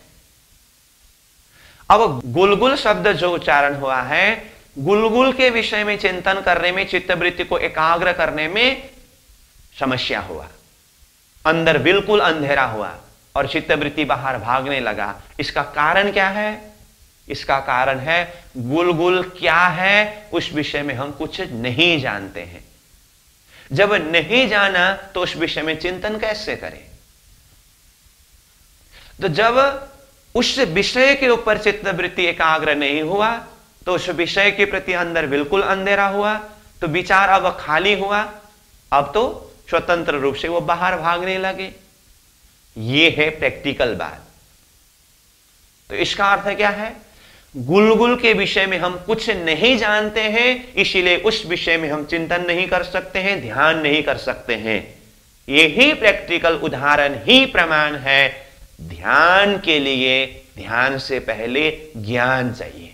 अब गुलगुल शब्द जो उच्चारण हुआ है, गुलगुल के विषय में चिंतन करने में, चित्तवृत्ति को एकाग्र करने में समस्या हुआ, अंदर बिल्कुल अंधेरा हुआ और चित्तवृत्ति बाहर भागने लगा। इसका कारण क्या है? इसका कारण है गुलगुल क्या है उस विषय में हम कुछ नहीं जानते हैं। जब नहीं जाना तो उस विषय में चिंतन कैसे करें? तो जब उस विषय के ऊपर चित्तवृत्ति एकाग्र नहीं हुआ तो उस विषय के प्रति अंदर बिल्कुल अंधेरा हुआ, तो विचार अब खाली हुआ, अब तो स्वतंत्र रूप से वो बाहर भागने लगे। ये है प्रैक्टिकल बात। तो इसका अर्थ क्या है? गुलगुल के विषय में हम कुछ नहीं जानते हैं, इसीलिए उस विषय में हम चिंतन नहीं कर सकते हैं, ध्यान नहीं कर सकते हैं। यही प्रैक्टिकल उदाहरण ही प्रमाण है। ध्यान के लिए ध्यान से पहले ज्ञान चाहिए।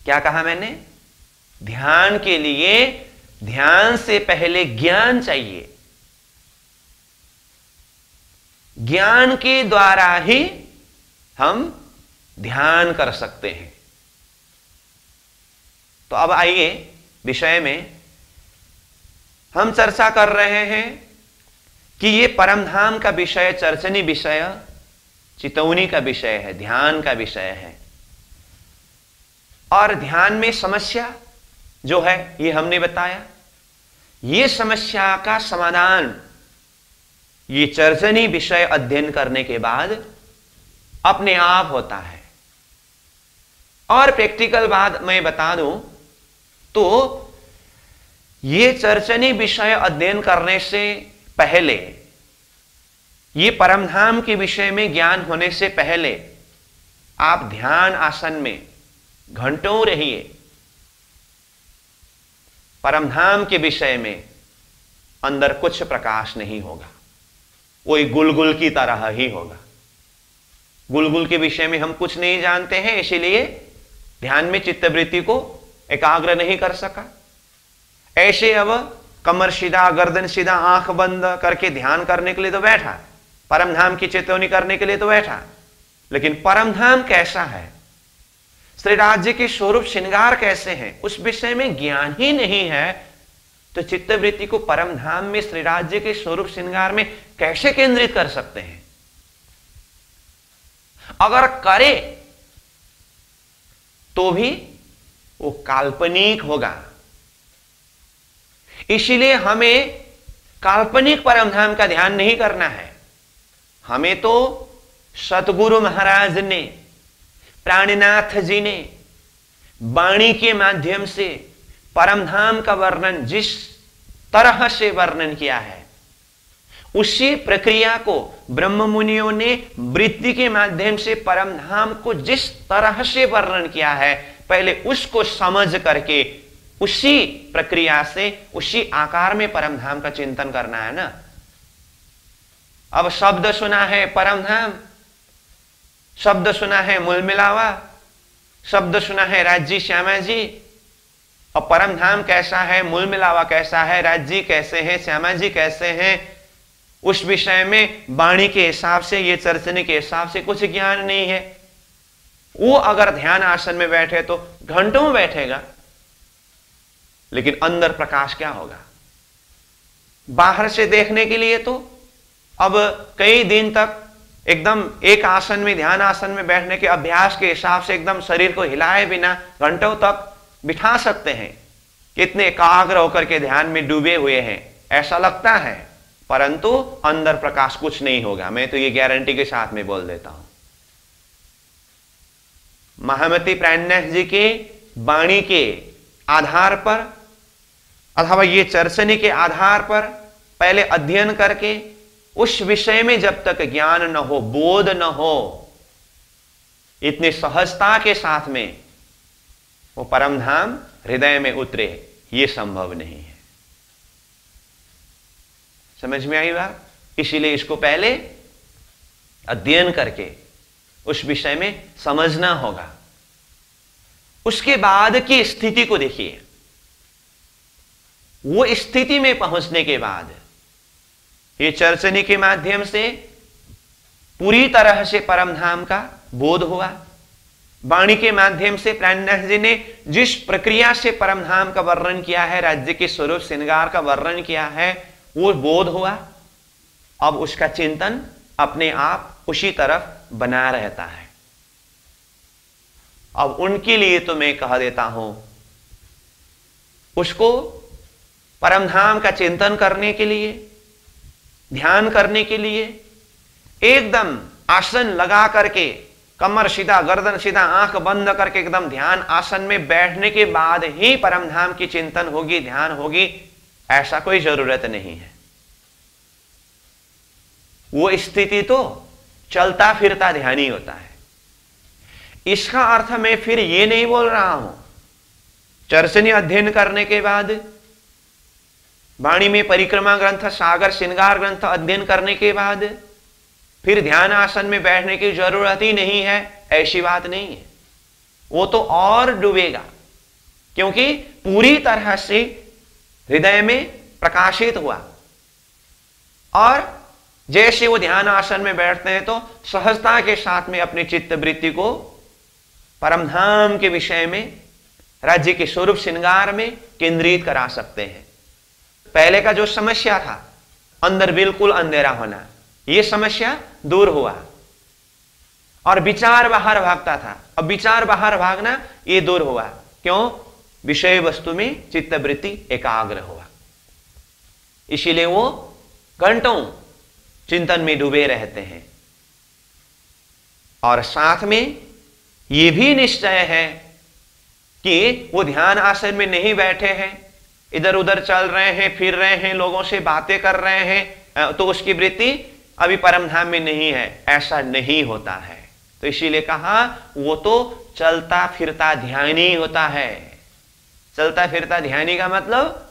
क्या कहा मैंने? ध्यान के लिए ध्यान से पहले ज्ञान चाहिए। ज्ञान के द्वारा ही हम ध्यान कर सकते हैं। तो अब आइए विषय में। हम चर्चा कर रहे हैं कि ये परमधाम का विषय, चर्चनी विषय, चितौनी का विषय है, ध्यान का विषय है। और ध्यान में समस्या जो है ये हमने बताया। ये समस्या का समाधान ये चर्चनी विषय अध्ययन करने के बाद अपने आप होता है। और प्रैक्टिकल बात मैं बता दूं तो ये चर्चनी विषय अध्ययन करने से पहले, ये परमधाम के विषय में ज्ञान होने से पहले आप ध्यान आसन में घंटों रहिए। परमधाम के विषय में अंदर कुछ प्रकाश नहीं होगा, वही गुलगुल की तरह ही होगा। गुलगुल के विषय में हम कुछ नहीं जानते हैं, इसीलिए ध्यान में चित्तवृत्ति को एकाग्र नहीं कर सका। ऐसे अब कमर सीधा, गर्दन सीधा, आंख बंद करके ध्यान करने के लिए तो बैठा, परमधाम की चेतवनी करने के लिए तो बैठा, लेकिन परमधाम कैसा है, श्री राज्य के स्वरूप श्रृंगार कैसे हैं, उस विषय में ज्ञान ही नहीं है, तो चित्तवृत्ति को परमधाम में, श्री राज्य के स्वरूप श्रृंगार में कैसे केंद्रित कर सकते हैं? अगर करे तो भी वो काल्पनिक होगा। इसलिए हमें काल्पनिक परमधाम का ध्यान नहीं करना है। हमें तो सतगुरु महाराज ने, प्राणनाथ जी ने वाणी के माध्यम से परमधाम का वर्णन जिस तरह से वर्णन किया है, उसी प्रक्रिया को ब्रह्म मुनियों ने वृत्ति के माध्यम से परमधाम को जिस तरह से वर्णन किया है, पहले उसको समझ करके उसी प्रक्रिया से उसी आकार में परमधाम का चिंतन करना है ना। अब शब्द सुना है परमधाम, शब्द सुना है मूल मिलावा, शब्द सुना है राज्य श्यामा जी, और परमधाम कैसा है, मूल मिलावा कैसा है, राज्य कैसे हैं, श्यामा जी कैसे हैं, उस विषय में वाणी के हिसाब से, ये चर्चने के हिसाब से कुछ ज्ञान नहीं है। वो अगर ध्यान आसन में बैठे तो घंटों बैठेगा, लेकिन अंदर प्रकाश क्या होगा। बाहर से देखने के लिए तो अब कई दिन तक एकदम एक आसन में, ध्यान आसन में बैठने के अभ्यास के हिसाब से एकदम शरीर को हिलाए बिना घंटों तक बिठा सकते हैं, कितने एकाग्र होकर के ध्यान में डूबे हुए हैं, ऐसा लगता है, परंतु अंदर प्रकाश कुछ नहीं होगा। मैं तो ये गारंटी के साथ में बोल देता हूं। महामती प्राणनाथ जी के वाणी के आधार पर अथवा ये चर्चनी के आधार पर पहले अध्ययन करके उस विषय में जब तक ज्ञान न हो, बोध न हो, इतनी सहजता के साथ में वो परमधाम हृदय में उतरे, ये संभव नहीं है। समझ में आई बात? इसीलिए इसको पहले अध्ययन करके उस विषय में समझना होगा। उसके बाद की स्थिति को देखिए। वो स्थिति में पहुंचने के बाद ये चर्चनी के माध्यम से पूरी तरह से परमधाम का बोध हुआ। वाणी के माध्यम से प्राणनाथ जी ने जिस प्रक्रिया से परमधाम का वर्णन किया है, राज्य के स्वरूप श्रृंगार का वर्णन किया है, वो बोध हुआ। अब उसका चिंतन अपने आप उसी तरफ बना रहता है। अब उनके लिए तो मैं कह देता हूं, उसको परमधाम का चिंतन करने के लिए, ध्यान करने के लिए एकदम आसन लगा करके, कमर सीधा, गर्दन सीधा, आंख बंद करके एकदम ध्यान आसन में बैठने के बाद ही परमधाम की चिंतन होगी, ध्यान होगी, ऐसा कोई जरूरत नहीं है। वो स्थिति तो चलता फिरता ध्यान ही होता है। इसका अर्थ मैं फिर ये नहीं बोल रहा हूं चर्चनी अध्ययन करने के बाद, वाणी में परिक्रमा ग्रंथ, सागर श्रृंगार ग्रंथ अध्ययन करने के बाद फिर ध्यान आसन में बैठने की जरूरत ही नहीं है, ऐसी बात नहीं है। वो तो और डूबेगा, क्योंकि पूरी तरह से हृदय में प्रकाशित हुआ। और जैसे वो ध्यान आसन में बैठते हैं तो सहजता के साथ में अपनी चित्त वृत्ति को परमधाम के विषय में, राज्य के स्वरूप श्रृंगार में केंद्रित करा सकते हैं। पहले का जो समस्या था, अंदर बिल्कुल अंधेरा होना, यह समस्या दूर हुआ। और विचार बाहर भागता था, अब विचार बाहर भागना ये दूर हुआ। क्यों? विषय वस्तु में चित्त वृत्ति एकाग्र हुआ। इसीलिए वो घंटों चिंतन में डूबे रहते हैं। और साथ में यह भी निश्चय है कि वो ध्यान आसन में नहीं बैठे हैं, इधर उधर चल रहे हैं, फिर रहे हैं, लोगों से बातें कर रहे हैं, तो उसकी वृत्ति अभी परमधाम में नहीं है, ऐसा नहीं होता है। तो इसीलिए कहा वो तो चलता फिरता ध्यानी होता है। चलता फिरता ध्यानी का मतलब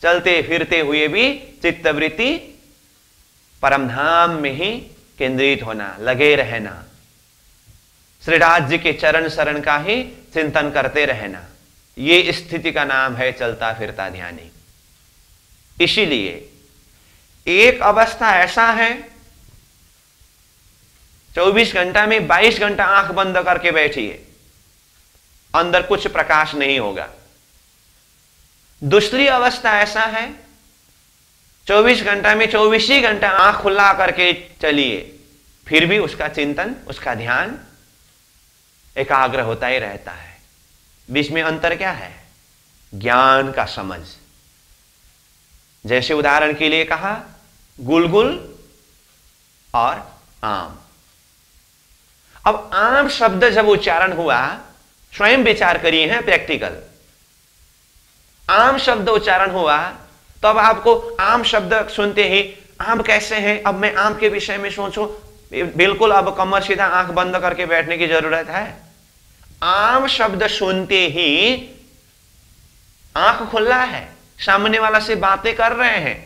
चलते फिरते हुए भी चित्तवृत्ति परमधाम में ही केंद्रित होना, लगे रहना, श्रीराज जी के चरण शरण का ही चिंतन करते रहना, ये स्थिति का नाम है चलता फिरता ध्यानी। इसीलिए एक अवस्था ऐसा है 24 घंटा में 22 घंटा आंख बंद करके बैठिए, अंदर कुछ प्रकाश नहीं होगा। दूसरी अवस्था ऐसा है 24 घंटा में 24 ही घंटा आंख खुला करके चलिए, फिर भी उसका चिंतन, उसका ध्यान एकाग्र होता ही रहता है। बीच में अंतर क्या है? ज्ञान का समझ। जैसे उदाहरण के लिए कहा गुलगुल और आम। अब आम शब्द जब उच्चारण हुआ स्वयं विचार करिए हैं प्रैक्टिकल। आम शब्द उच्चारण हुआ तो अब आपको आम शब्द सुनते ही आम कैसे हैं, अब मैं आम के विषय में सोचूं, बिल्कुल अब कमर सीधा आंख बंद करके बैठने की जरूरत है। आम शब्द सुनते ही आंख खुला है, सामने वाला से बातें कर रहे हैं,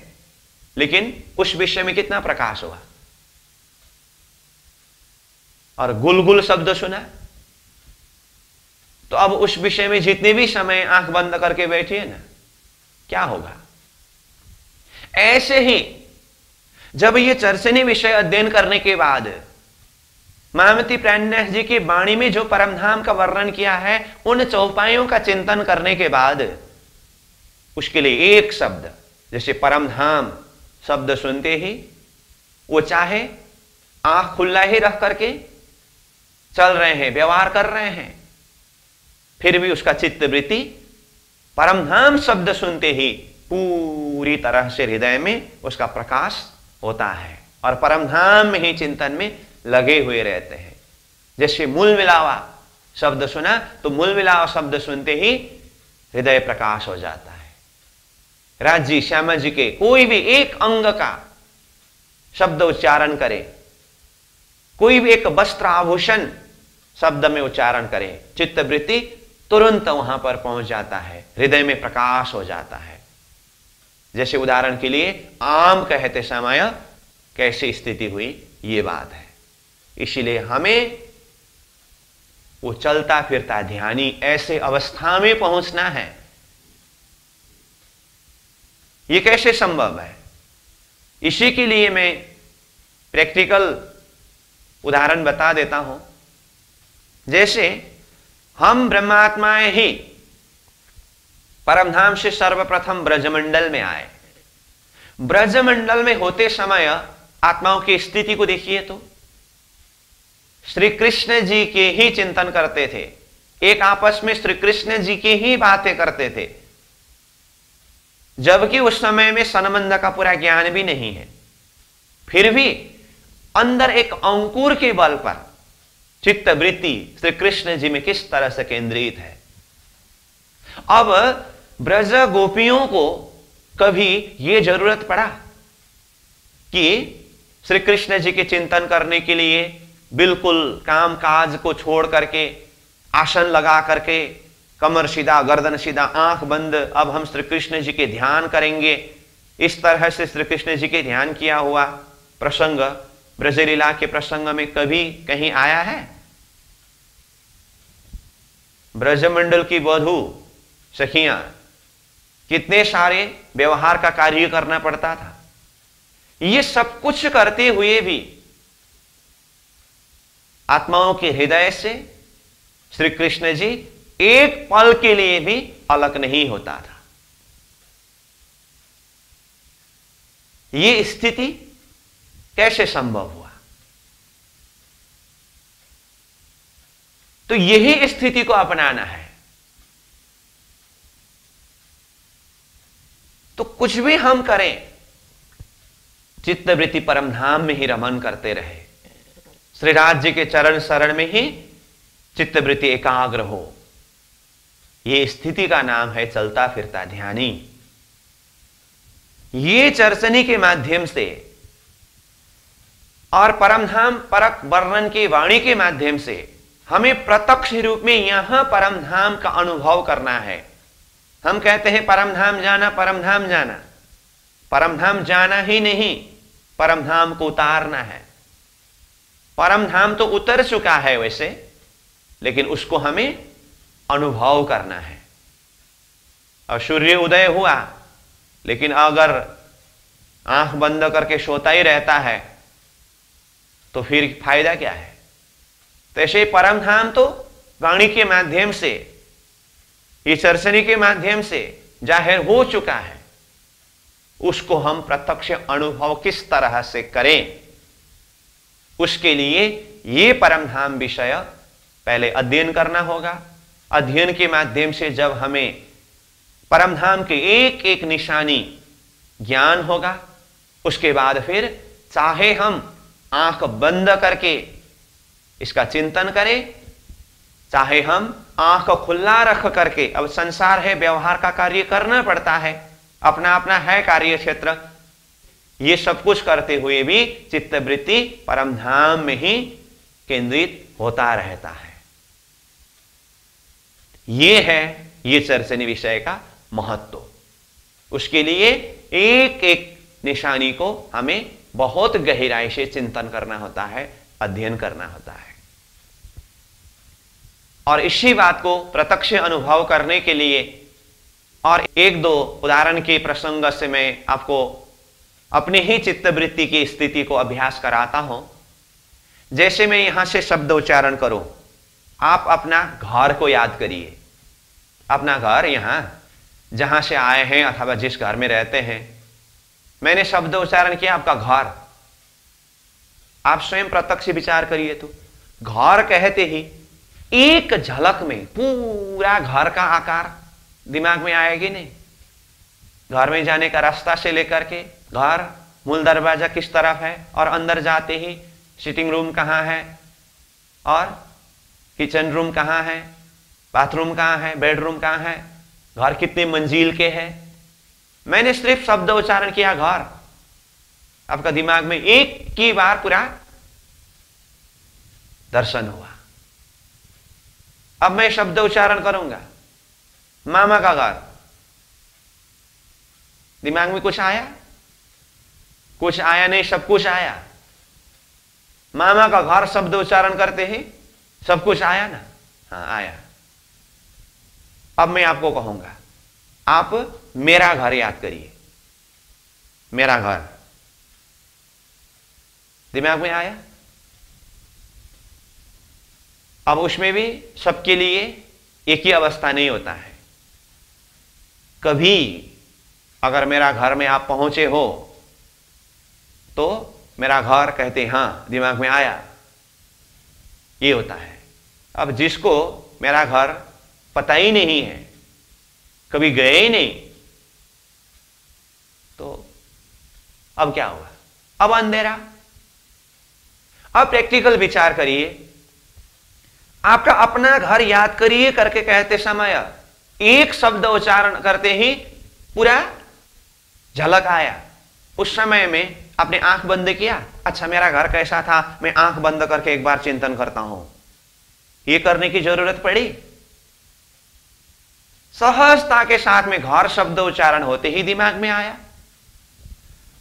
लेकिन उस विषय में कितना प्रकाश हुआ। और गुलगुल शब्द सुना तो अब उस विषय में जितने भी समय आंख बंद करके बैठिए ना, क्या होगा। ऐसे ही जब ये चर्चनी विषय अध्ययन करने के बाद महामती प्राणनाथ जी की वाणी में जो परमधाम का वर्णन किया है, उन चौपाइयों का चिंतन करने के बाद उसके लिए एक शब्द, जैसे परमधाम शब्द सुनते ही वो चाहे आंख खुला ही रख करके चल रहे हैं, व्यवहार कर रहे हैं, फिर भी उसका चित्तवृत्ति परमधाम शब्द सुनते ही पूरी तरह से हृदय में उसका प्रकाश होता है और परमधाम में ही चिंतन में लगे हुए रहते हैं। जैसे मूल मिलावा शब्द सुना तो मूल मिलावा शब्द सुनते ही हृदय प्रकाश हो जाता है। राज जी, श्यामा जी के कोई भी एक अंग का शब्द उच्चारण करें, कोई भी एक वस्त्र आभूषण शब्द में उच्चारण करें, चित्तवृत्ति तुरंत वहां पर पहुंच जाता है, हृदय में प्रकाश हो जाता है। जैसे उदाहरण के लिए आम कहते समय कैसी स्थिति हुई, ये बात है। इसीलिए हमें वो चलता फिरता ध्यानी ऐसे अवस्था में पहुंचना है। ये कैसे संभव है, इसी के लिए मैं प्रैक्टिकल उदाहरण बता देता हूं। जैसे हम ब्रह्मात्माएं ही परमधाम से सर्वप्रथम ब्रजमंडल में आए। ब्रजमंडल में होते समय आत्माओं की स्थिति को देखिए तो श्री कृष्ण जी के ही चिंतन करते थे, एक आपस में श्री कृष्ण जी की ही बातें करते थे, जबकि उस समय में सनबंध का पूरा ज्ञान भी नहीं है। फिर भी अंदर एक अंकुर के बल पर चित्तवृत्ति श्री कृष्ण जी में किस तरह से केंद्रित है। अब ब्रज गोपियों को कभी यह जरूरत पड़ा कि श्री कृष्ण जी के चिंतन करने के लिए बिल्कुल काम काज को छोड़ करके आसन लगा करके कमर सीधा, गर्दन सीधा, आंख बंद, अब हम श्री कृष्ण जी के ध्यान करेंगे, इस तरह से श्री कृष्ण जी के ध्यान किया हुआ प्रसंग ब्रजलीला के प्रसंग में कभी कहीं आया है? ब्रजमंडल की वधू सखियां कितने सारे व्यवहार का कार्य करना पड़ता था। ये सब कुछ करते हुए भी आत्माओं के हृदय से श्री कृष्ण जी एक पल के लिए भी अलग नहीं होता था। ये स्थिति कैसे संभव हुआ? तो यही स्थिति को अपनाना है। तो कुछ भी हम करें, चित्तवृत्ति परमधाम में ही रमन करते रहे, श्री राज जी के चरण शरण में ही चित्तवृत्ति एकाग्र हो। यह स्थिति का नाम है चलता फिरता ध्यानी। ये चर्चनी के माध्यम से और परमधाम परक वर्णन की वाणी के माध्यम से हमें प्रत्यक्ष रूप में यहां परमधाम का अनुभव करना है। हम कहते हैं परमधाम जाना, परमधाम जाना। परमधाम जाना ही नहीं, परमधाम को उतारना है। परमधाम तो उतर चुका है वैसे, लेकिन उसको हमें अनुभव करना है। और सूर्य उदय हुआ, लेकिन अगर आंख बंद करके सोता ही रहता है तो फिर फायदा क्या है? तो ऐसे परमधाम तो वाणी के माध्यम से, इस चर्चनी के माध्यम से जाहिर हो चुका है। उसको हम प्रत्यक्ष अनुभव किस तरह से करें, उसके लिए ये परमधाम विषय पहले अध्ययन करना होगा। अध्ययन के माध्यम से जब हमें परमधाम के एक एक निशानी ज्ञान होगा, उसके बाद फिर चाहे हम आंख बंद करके इसका चिंतन करें चाहे हम आंख को खुला रख करके, अब संसार है, व्यवहार का कार्य करना पड़ता है, अपना अपना है कार्य क्षेत्र, ये सब कुछ करते हुए भी चित्तवृत्ति परम धाम में ही केंद्रित होता रहता है। ये है ये चर्चनीय विषय का महत्व। उसके लिए एक एक निशानी को हमें बहुत गहराई से चिंतन करना होता है, अध्ययन करना होता है। और इसी बात को प्रत्यक्ष अनुभव करने के लिए और एक दो उदाहरण के प्रसंग से मैं आपको अपने ही चित्तवृत्ति की स्थिति को अभ्यास कराता हूं। जैसे मैं यहां से शब्द उच्चारण करूं, आप अपना घर को याद करिए, अपना घर, यहां जहां से आए हैं अथवा जिस घर में रहते हैं। मैंने शब्द उच्चारण किया आपका घर, आप स्वयं प्रत्यक्ष विचार करिए तो घर कहते ही एक झलक में पूरा घर का आकार दिमाग में आएगी नहीं। घर में जाने का रास्ता से लेकर के घर, मूल दरवाजा किस तरफ है, और अंदर जाते ही सिटिंग रूम कहाँ है, और किचन रूम कहाँ है, बाथरूम कहाँ है, बेडरूम कहाँ है, घर कितने मंजिल के हैं। मैंने सिर्फ शब्द उच्चारण किया घर, आपका दिमाग में एक की बार पूरा दर्शन हुआ। अब मैं शब्द उच्चारण करूंगा, मामा का घर, दिमाग में कुछ आया? कुछ आया नहीं, सब कुछ आया। मामा का घर शब्द उच्चारण करते ही सब कुछ आया ना? हाँ आया। अब मैं आपको कहूंगा, आप मेरा घर याद करिए, मेरा घर दिमाग में आया? अब उसमें भी सबके लिए एक ही अवस्था नहीं होता है। कभी अगर मेरा घर में आप पहुंचे हो तो मेरा घर कहते हां दिमाग में आया, ये होता है। अब जिसको मेरा घर पता ही नहीं है, कभी गए ही नहीं, तो अब क्या होगा? अब अंधेरा। अब प्रैक्टिकल विचार करिए, आपका अपना घर याद करिए करके कहते समय एक शब्द उच्चारण करते ही पूरा झलक आया। उस समय में आपने आंख बंद किया, अच्छा मेरा घर कैसा था, मैं आंख बंद करके एक बार चिंतन करता हूं, यह करने की जरूरत पड़ी? सहजता के साथ में घर शब्द उच्चारण होते ही दिमाग में आया।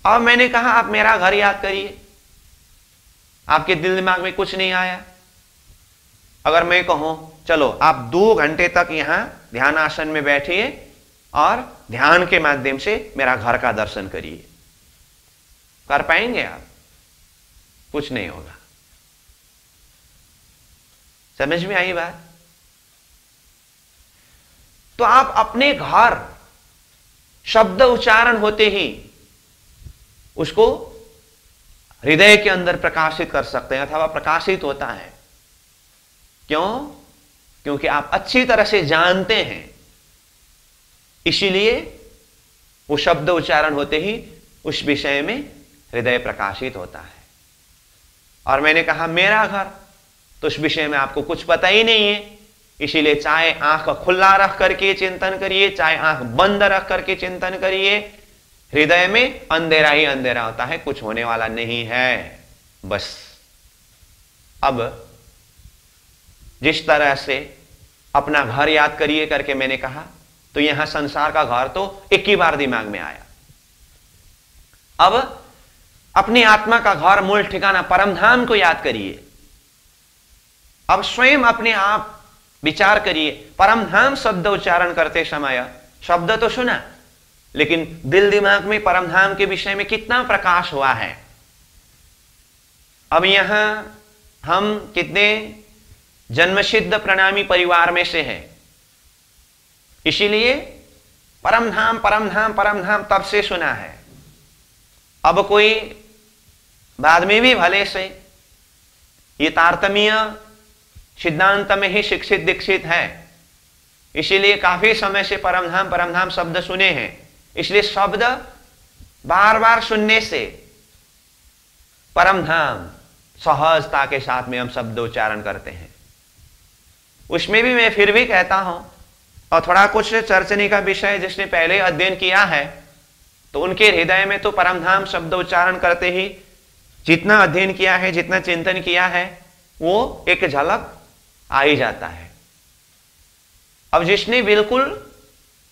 अब मैंने कहा आप मेरा घर याद करिए, आपके दिल दिमाग में कुछ नहीं आया। अगर मैं कहूं चलो आप 2 घंटे तक यहां ध्यान आसन में बैठिए और ध्यान के माध्यम से मेरा घर का दर्शन करिए, कर पाएंगे आप? कुछ नहीं होगा। समझ में आई बात? तो आप अपने घर शब्द उच्चारण होते ही उसको हृदय के अंदर प्रकाशित कर सकते हैं अथवा प्रकाशित होता है। क्यों? क्योंकि आप अच्छी तरह से जानते हैं, इसीलिए वो शब्द उच्चारण होते ही उस विषय में हृदय प्रकाशित होता है। और मैंने कहा मेरा घर, तो उस विषय में आपको कुछ पता ही नहीं है, इसीलिए चाहे आंख खुला रख करके चिंतन करिए, चाहे आंख बंद रख करके चिंतन करिए, हृदय में अंधेरा ही अंधेरा होता है, कुछ होने वाला नहीं है। बस अब जिस तरह से अपना घर याद करिए करके मैंने कहा, तो यहां संसार का घर तो एक ही बार दिमाग में आया। अब अपनी आत्मा का घर, मूल ठिकाना परम धाम को याद करिए। अब स्वयं अपने आप विचार करिए, परम धाम शब्द उच्चारण करते समय शब्द तो सुना, लेकिन दिल दिमाग में परम धाम के विषय में कितना प्रकाश हुआ है। अब यहां हम कितने जन्मसिद्ध प्रणामी परिवार में से हैं, इसीलिए परम धाम परम धाम परम धाम तब से सुना है। अब कोई बाद में भी भले से ये तारतम्य सिद्धांत में ही शिक्षित दीक्षित है, इसीलिए काफी समय से परम धाम शब्द सुने हैं, इसलिए शब्द बार बार सुनने से परम धाम सहजता के साथ में हम शब्द उच्चारण करते हैं। उसमें भी मैं फिर भी कहता हूं, और थोड़ा कुछ चर्चनी का विषय जिसने पहले अध्ययन किया है, तो उनके हृदय में तो परमधाम शब्द उच्चारण करते ही जितना अध्ययन किया है, जितना चिंतन किया है, वो एक झलक आ ही जाता है। अब जिसने बिल्कुल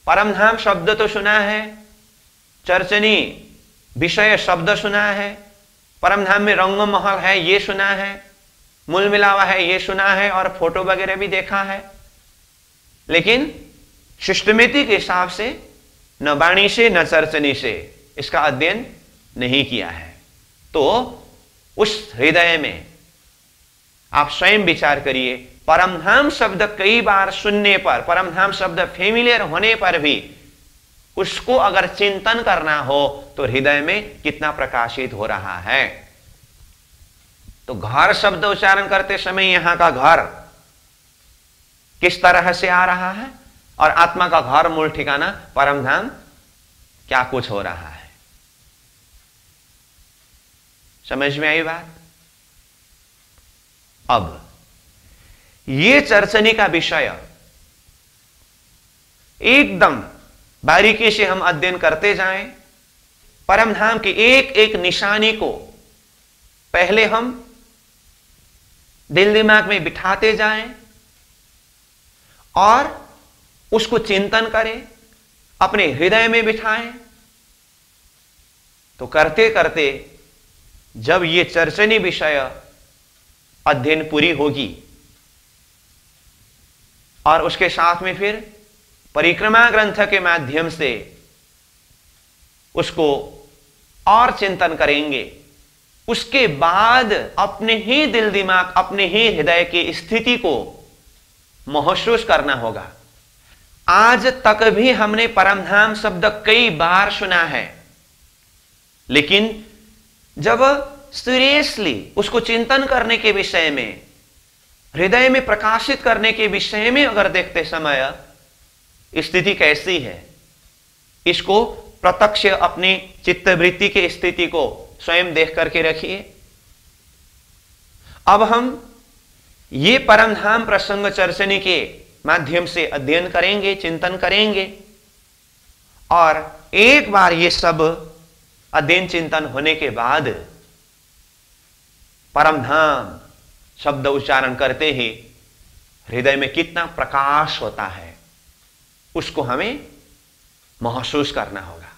परमधाम शब्द तो सुना है, चर्चनी विषय शब्द सुना है, परमधाम में रंग महल है ये सुना है, मूल मिलावा है ये सुना है, और फोटो वगैरह भी देखा है, लेकिन सिस्टमेटिक हिसाब से न वाणी से न चर्चनी से इसका अध्ययन नहीं किया है, तो उस हृदय में आप स्वयं विचार करिए, परमधाम शब्द कई बार सुनने पर, परमधाम शब्द फेमिलियर होने पर भी उसको अगर चिंतन करना हो तो हृदय में कितना प्रकाशित हो रहा है। तो घर शब्द उच्चारण करते समय यहां का घर किस तरह से आ रहा है, और आत्मा का घर मूल ठिकाना परमधाम क्या कुछ हो रहा है। समझ में आई बात? अब ये चर्चनी का विषय एकदम बारीकी से हम अध्ययन करते जाएं, परमधाम की एक एक निशानी को पहले हम दिल दिमाग में बिठाते जाएं और उसको चिंतन करें, अपने हृदय में बिठाएं। तो करते करते जब ये चर्चनी विषय अध्ययन पूरी होगी और उसके साथ में फिर परिक्रमा ग्रंथ के माध्यम से उसको और चिंतन करेंगे, उसके बाद अपने ही दिल दिमाग, अपने ही हृदय की स्थिति को महसूस करना होगा। आज तक भी हमने परमधाम शब्द कई बार सुना है, लेकिन जब सीरियसली उसको चिंतन करने के विषय में, हृदय में प्रकाशित करने के विषय में अगर देखते समय स्थिति कैसी है, इसको प्रत्यक्ष अपनी चित्तवृत्ति की स्थिति को स्वयं देख करके रखिए। अब हम ये परमधाम प्रसंग चर्चनी के माध्यम से अध्ययन करेंगे, चिंतन करेंगे, और एक बार ये सब अध्ययन चिंतन होने के बाद परमधाम शब्द उच्चारण करते ही हृदय में कितना प्रकाश होता है उसको हमें महसूस करना होगा।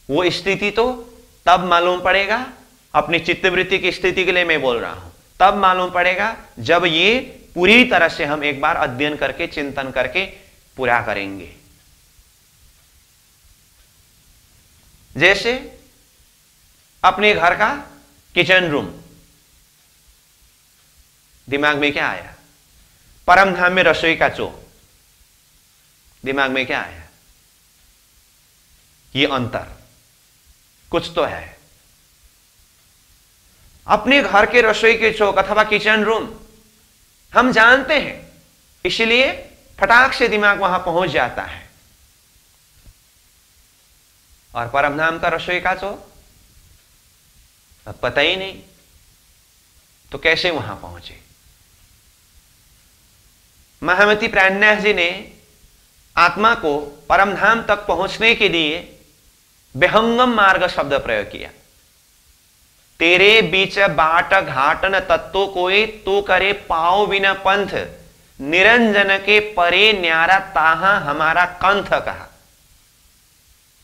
वो स्थिति तो तब मालूम पड़ेगा, अपनी चित्तवृत्ति की स्थिति के लिए मैं बोल रहा हूं, तब मालूम पड़ेगा जब ये पूरी तरह से हम एक बार अध्ययन करके, चिंतन करके पूरा करेंगे। जैसे अपने घर का किचन रूम, दिमाग में क्या आया? परमधाम में रसोई का चौक, दिमाग में क्या आया? ये अंतर कुछ तो है। अपने घर के रसोई के चौक अथवा किचन रूम हम जानते हैं, इसलिए फटाक से दिमाग वहां पहुंच जाता है। और परमधाम का रसोई का चौक अब पता ही नहीं, तो कैसे वहां पहुंचे? महामती प्राणन्यास जी ने आत्मा को परमधाम तक पहुंचने के लिए विहंगम मार्ग शब्द प्रयोग किया। तेरे बीच बाट घाटन तत्व कोई तो करे पाओ बिना पंथ, निरंजन के परे न्यारा ताहा हमारा कंथ कहा।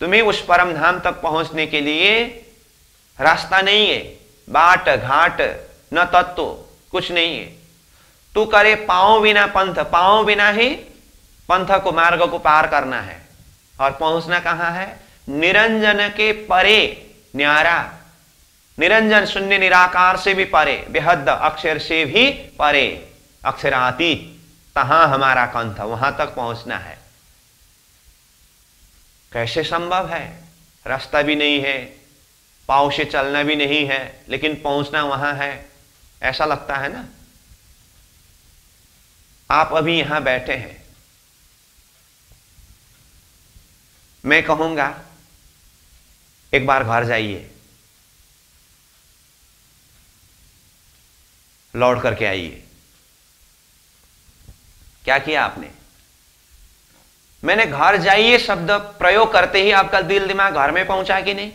तुम्हें उस परमधाम तक पहुंचने के लिए रास्ता नहीं है, बाट घाट न तत्व कुछ नहीं है। तू करे पाओ बिना पंथ, पाओ बिना ही पंथ को, मार्ग को पार करना है। और पहुंचना कहां है? निरंजन के परे न्यारा, निरंजन शून्य निराकार से भी परे, बेहद अक्षर से भी परे, अक्षरातीत, तहां हमारा कंथ, वहां तक पहुंचना है। कैसे संभव है? रास्ता भी नहीं है, पांव से चलना भी नहीं है, लेकिन पहुंचना वहां है। ऐसा लगता है ना? आप अभी यहां बैठे हैं, मैं कहूंगा एक बार घर जाइए, लौट करके आइए, क्या किया आपने? मैंने घर जाइए शब्द प्रयोग करते ही आपका दिल दिमाग घर में पहुंचा कि नहीं?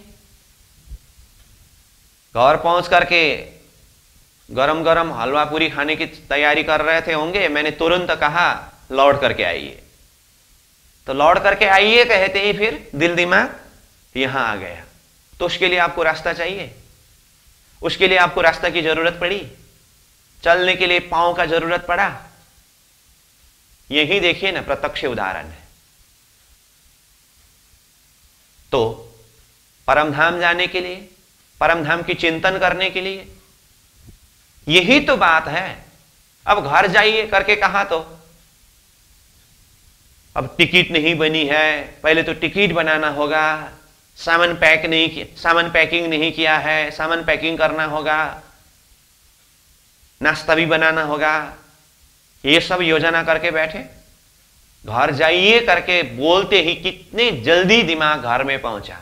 घर पहुंच करके गरम गरम हलवा पूरी खाने की तैयारी कर रहे थे होंगे, मैंने तुरंत कहा लौट करके आइए। तो लौट करके आइए कहते ही फिर दिल दिमाग यहां आ गया। तो उसके लिए आपको रास्ता चाहिए, उसके लिए आपको रास्ता की जरूरत पड़ी, चलने के लिए पांव का जरूरत पड़ा। यही देखिए ना, प्रत्यक्ष उदाहरण है। तो परमधाम जाने के लिए, परमधाम की चिंतन करने के लिए यही तो बात है। अब घर जाइए करके कहा तो अब टिकट नहीं बनी है, पहले तो टिकट बनाना होगा, सामान पैकिंग नहीं किया है, सामान पैकिंग करना होगा, नाश्ता भी बनाना होगा, ये सब योजना करके बैठे। घर जाइए करके बोलते ही कितने जल्दी दिमाग घर में पहुंचा।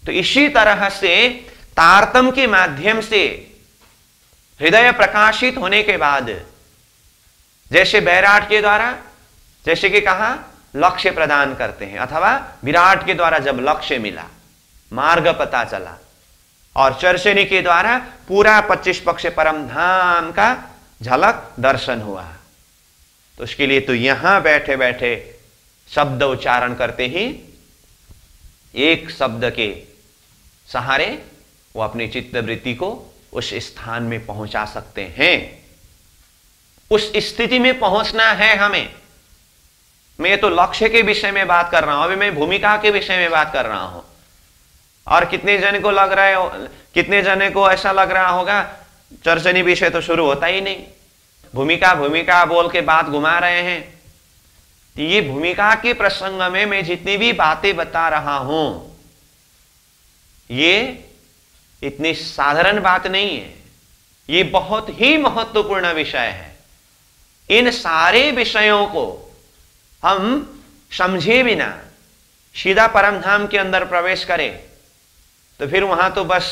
तो इसी तरह से तारतम के माध्यम से हृदय प्रकाशित होने के बाद, जैसे बैराट के द्वारा, जैसे कि कहा लक्ष्य प्रदान करते हैं, अथवा विराट के द्वारा जब लक्ष्य मिला, मार्ग पता चला, और चर्चनी के द्वारा पूरा 25 पक्ष परमधाम का झलक दर्शन हुआ, तो उसके लिए तो यहां बैठे बैठे शब्द उच्चारण करते ही एक शब्द के सहारे वो अपनी चित्तवृत्ति को उस स्थान में पहुंचा सकते हैं। उस स्थिति में पहुंचना है हमें। मैं तो लक्ष्य के विषय में बात कर रहा हूं, अभी मैं भूमिका के विषय में बात कर रहा हूं। और कितने जने को लग रहा है, कितने जने को ऐसा लग रहा होगा चर्चनी विषय तो शुरू होता ही नहीं, भूमिका भूमिका बोल के बात घुमा रहे हैं। तो ये भूमिका के प्रसंग में मैं जितनी भी बातें बता रहा हूं, ये इतनी साधारण बात नहीं है, ये बहुत ही महत्वपूर्ण विषय है। इन सारे विषयों को हम समझे बिना सीधा परमधाम के अंदर प्रवेश करें तो फिर वहां तो बस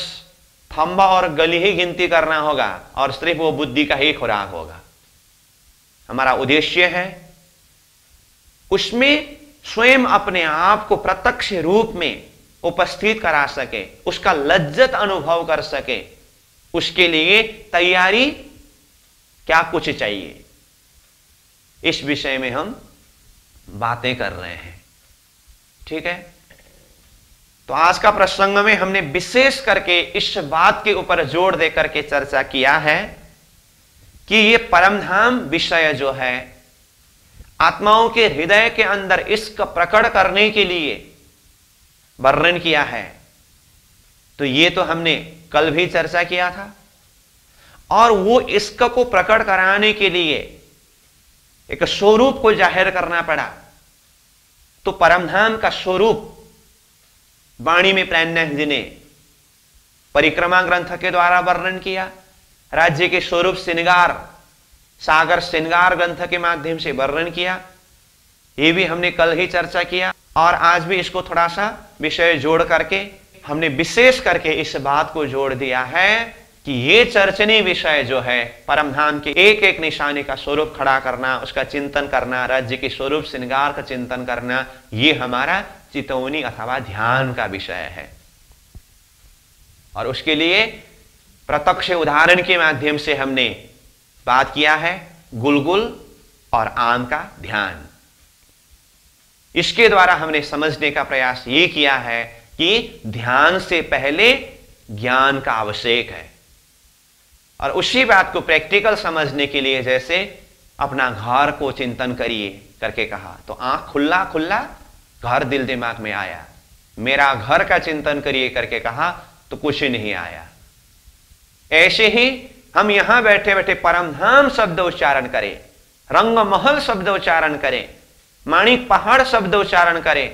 थंबा और गली ही गिनती करना होगा और सिर्फ वो बुद्धि का ही खुराक होगा। हमारा उद्देश्य है उसमें स्वयं अपने आप को प्रत्यक्ष रूप में उपस्थित करा सके, उसका लज्जत अनुभव कर सके। उसके लिए तैयारी क्या कुछ चाहिए, इस विषय में हम बातें कर रहे हैं। ठीक है, तो आज का प्रसंग में हमने विशेष करके इस बात के ऊपर जोर देकर के चर्चा किया है कि ये परमधाम विषय जो है आत्माओं के हृदय के अंदर इश्क प्रकट करने के लिए वर्णन किया है। तो ये तो हमने कल भी चर्चा किया था, और वो इश्क को प्रकट कराने के लिए एक स्वरूप को जाहिर करना पड़ा। तो परमधाम का स्वरूप वाणी में प्राणनाथ जी ने परिक्रमा ग्रंथ के द्वारा वर्णन किया, राज्य के स्वरूप श्रृंगार सागर श्रृंगार ग्रंथ के माध्यम से वर्णन किया। ये भी हमने कल ही चर्चा किया, और आज भी इसको थोड़ा सा विषय जोड़ करके हमने विशेष करके इस बात को जोड़ दिया है कि ये चर्चनी विषय जो है परमधाम के एक एक निशाने का स्वरूप खड़ा करना, उसका चिंतन करना, राज्य के स्वरूप श्रृंगार का चिंतन करना, ये हमारा चितौनी अथवा ध्यान का विषय है। और उसके लिए प्रत्यक्ष उदाहरण के माध्यम से हमने बात किया है गुलगुल और आम का ध्यान। इसके द्वारा हमने समझने का प्रयास ये किया है कि ध्यान से पहले ज्ञान का आवश्यक है। और उसी बात को प्रैक्टिकल समझने के लिए जैसे अपना घर को चिंतन करिए करके कहा, तो आंख खुल्ला खुल्ला घर दिल दिमाग में आया। मेरा घर का चिंतन करिए करके कहा तो कुछ नहीं आया। ऐसे ही हम यहां बैठे बैठे परमधाम शब्द उच्चारण करें, रंगमहल शब्द उच्चारण करें, माणिक पहाड़ शब्द उच्चारण करें,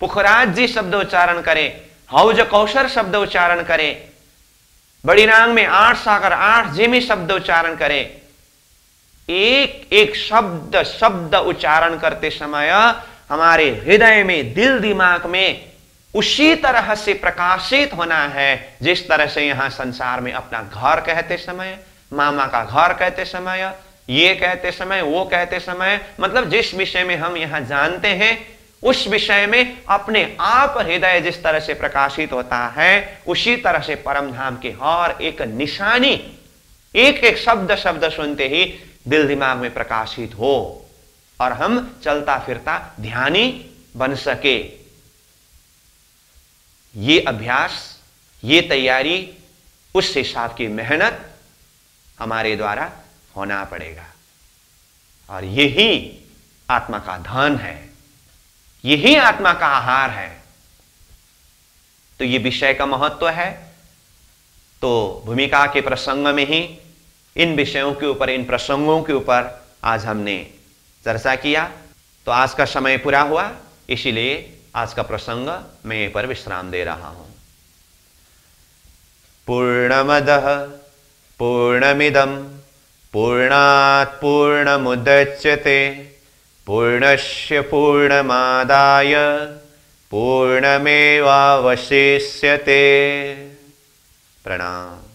पुखराज जी शब्द उच्चारण करें, हौज कौशर शब्द उच्चारण करें, बड़ी नांग में 8 सागर 8 जेमी शब्द उच्चारण करें। एक एक शब्द शब्द उच्चारण करते समय हमारे हृदय में, दिल दिमाग में उसी तरह से प्रकाशित होना है जिस तरह से यहां संसार में अपना घर कहते समय, मामा का घर कहते समय, ये कहते समय, वो कहते समय, मतलब जिस विषय में हम यहां जानते हैं उस विषय में अपने आप हृदय जिस तरह से प्रकाशित होता है, उसी तरह से परम धाम की और एक निशानी, एक एक शब्द शब्द सुनते ही दिल दिमाग में प्रकाशित हो और हम चलता फिरता ध्यानी बन सके। ये अभ्यास, ये तैयारी, उस हिसाब की मेहनत हमारे द्वारा होना पड़ेगा और यही आत्मा का धन है, यही आत्मा का आहार है। तो ये विषय का महत्व है। तो भूमिका के प्रसंग में ही इन विषयों के ऊपर, इन प्रसंगों के ऊपर आज हमने चर्चा किया। तो आज का समय पूरा हुआ, इसीलिए आज का प्रसंग मैं यहीं पर विश्राम दे रहा हूं। पूर्णमदः पूर्णमिदं पूर्णात् पूर्णमुदच्यते पूर्णस्य पूर्णमादाय पूर्णमेवावशिष्यते। प्रणाम।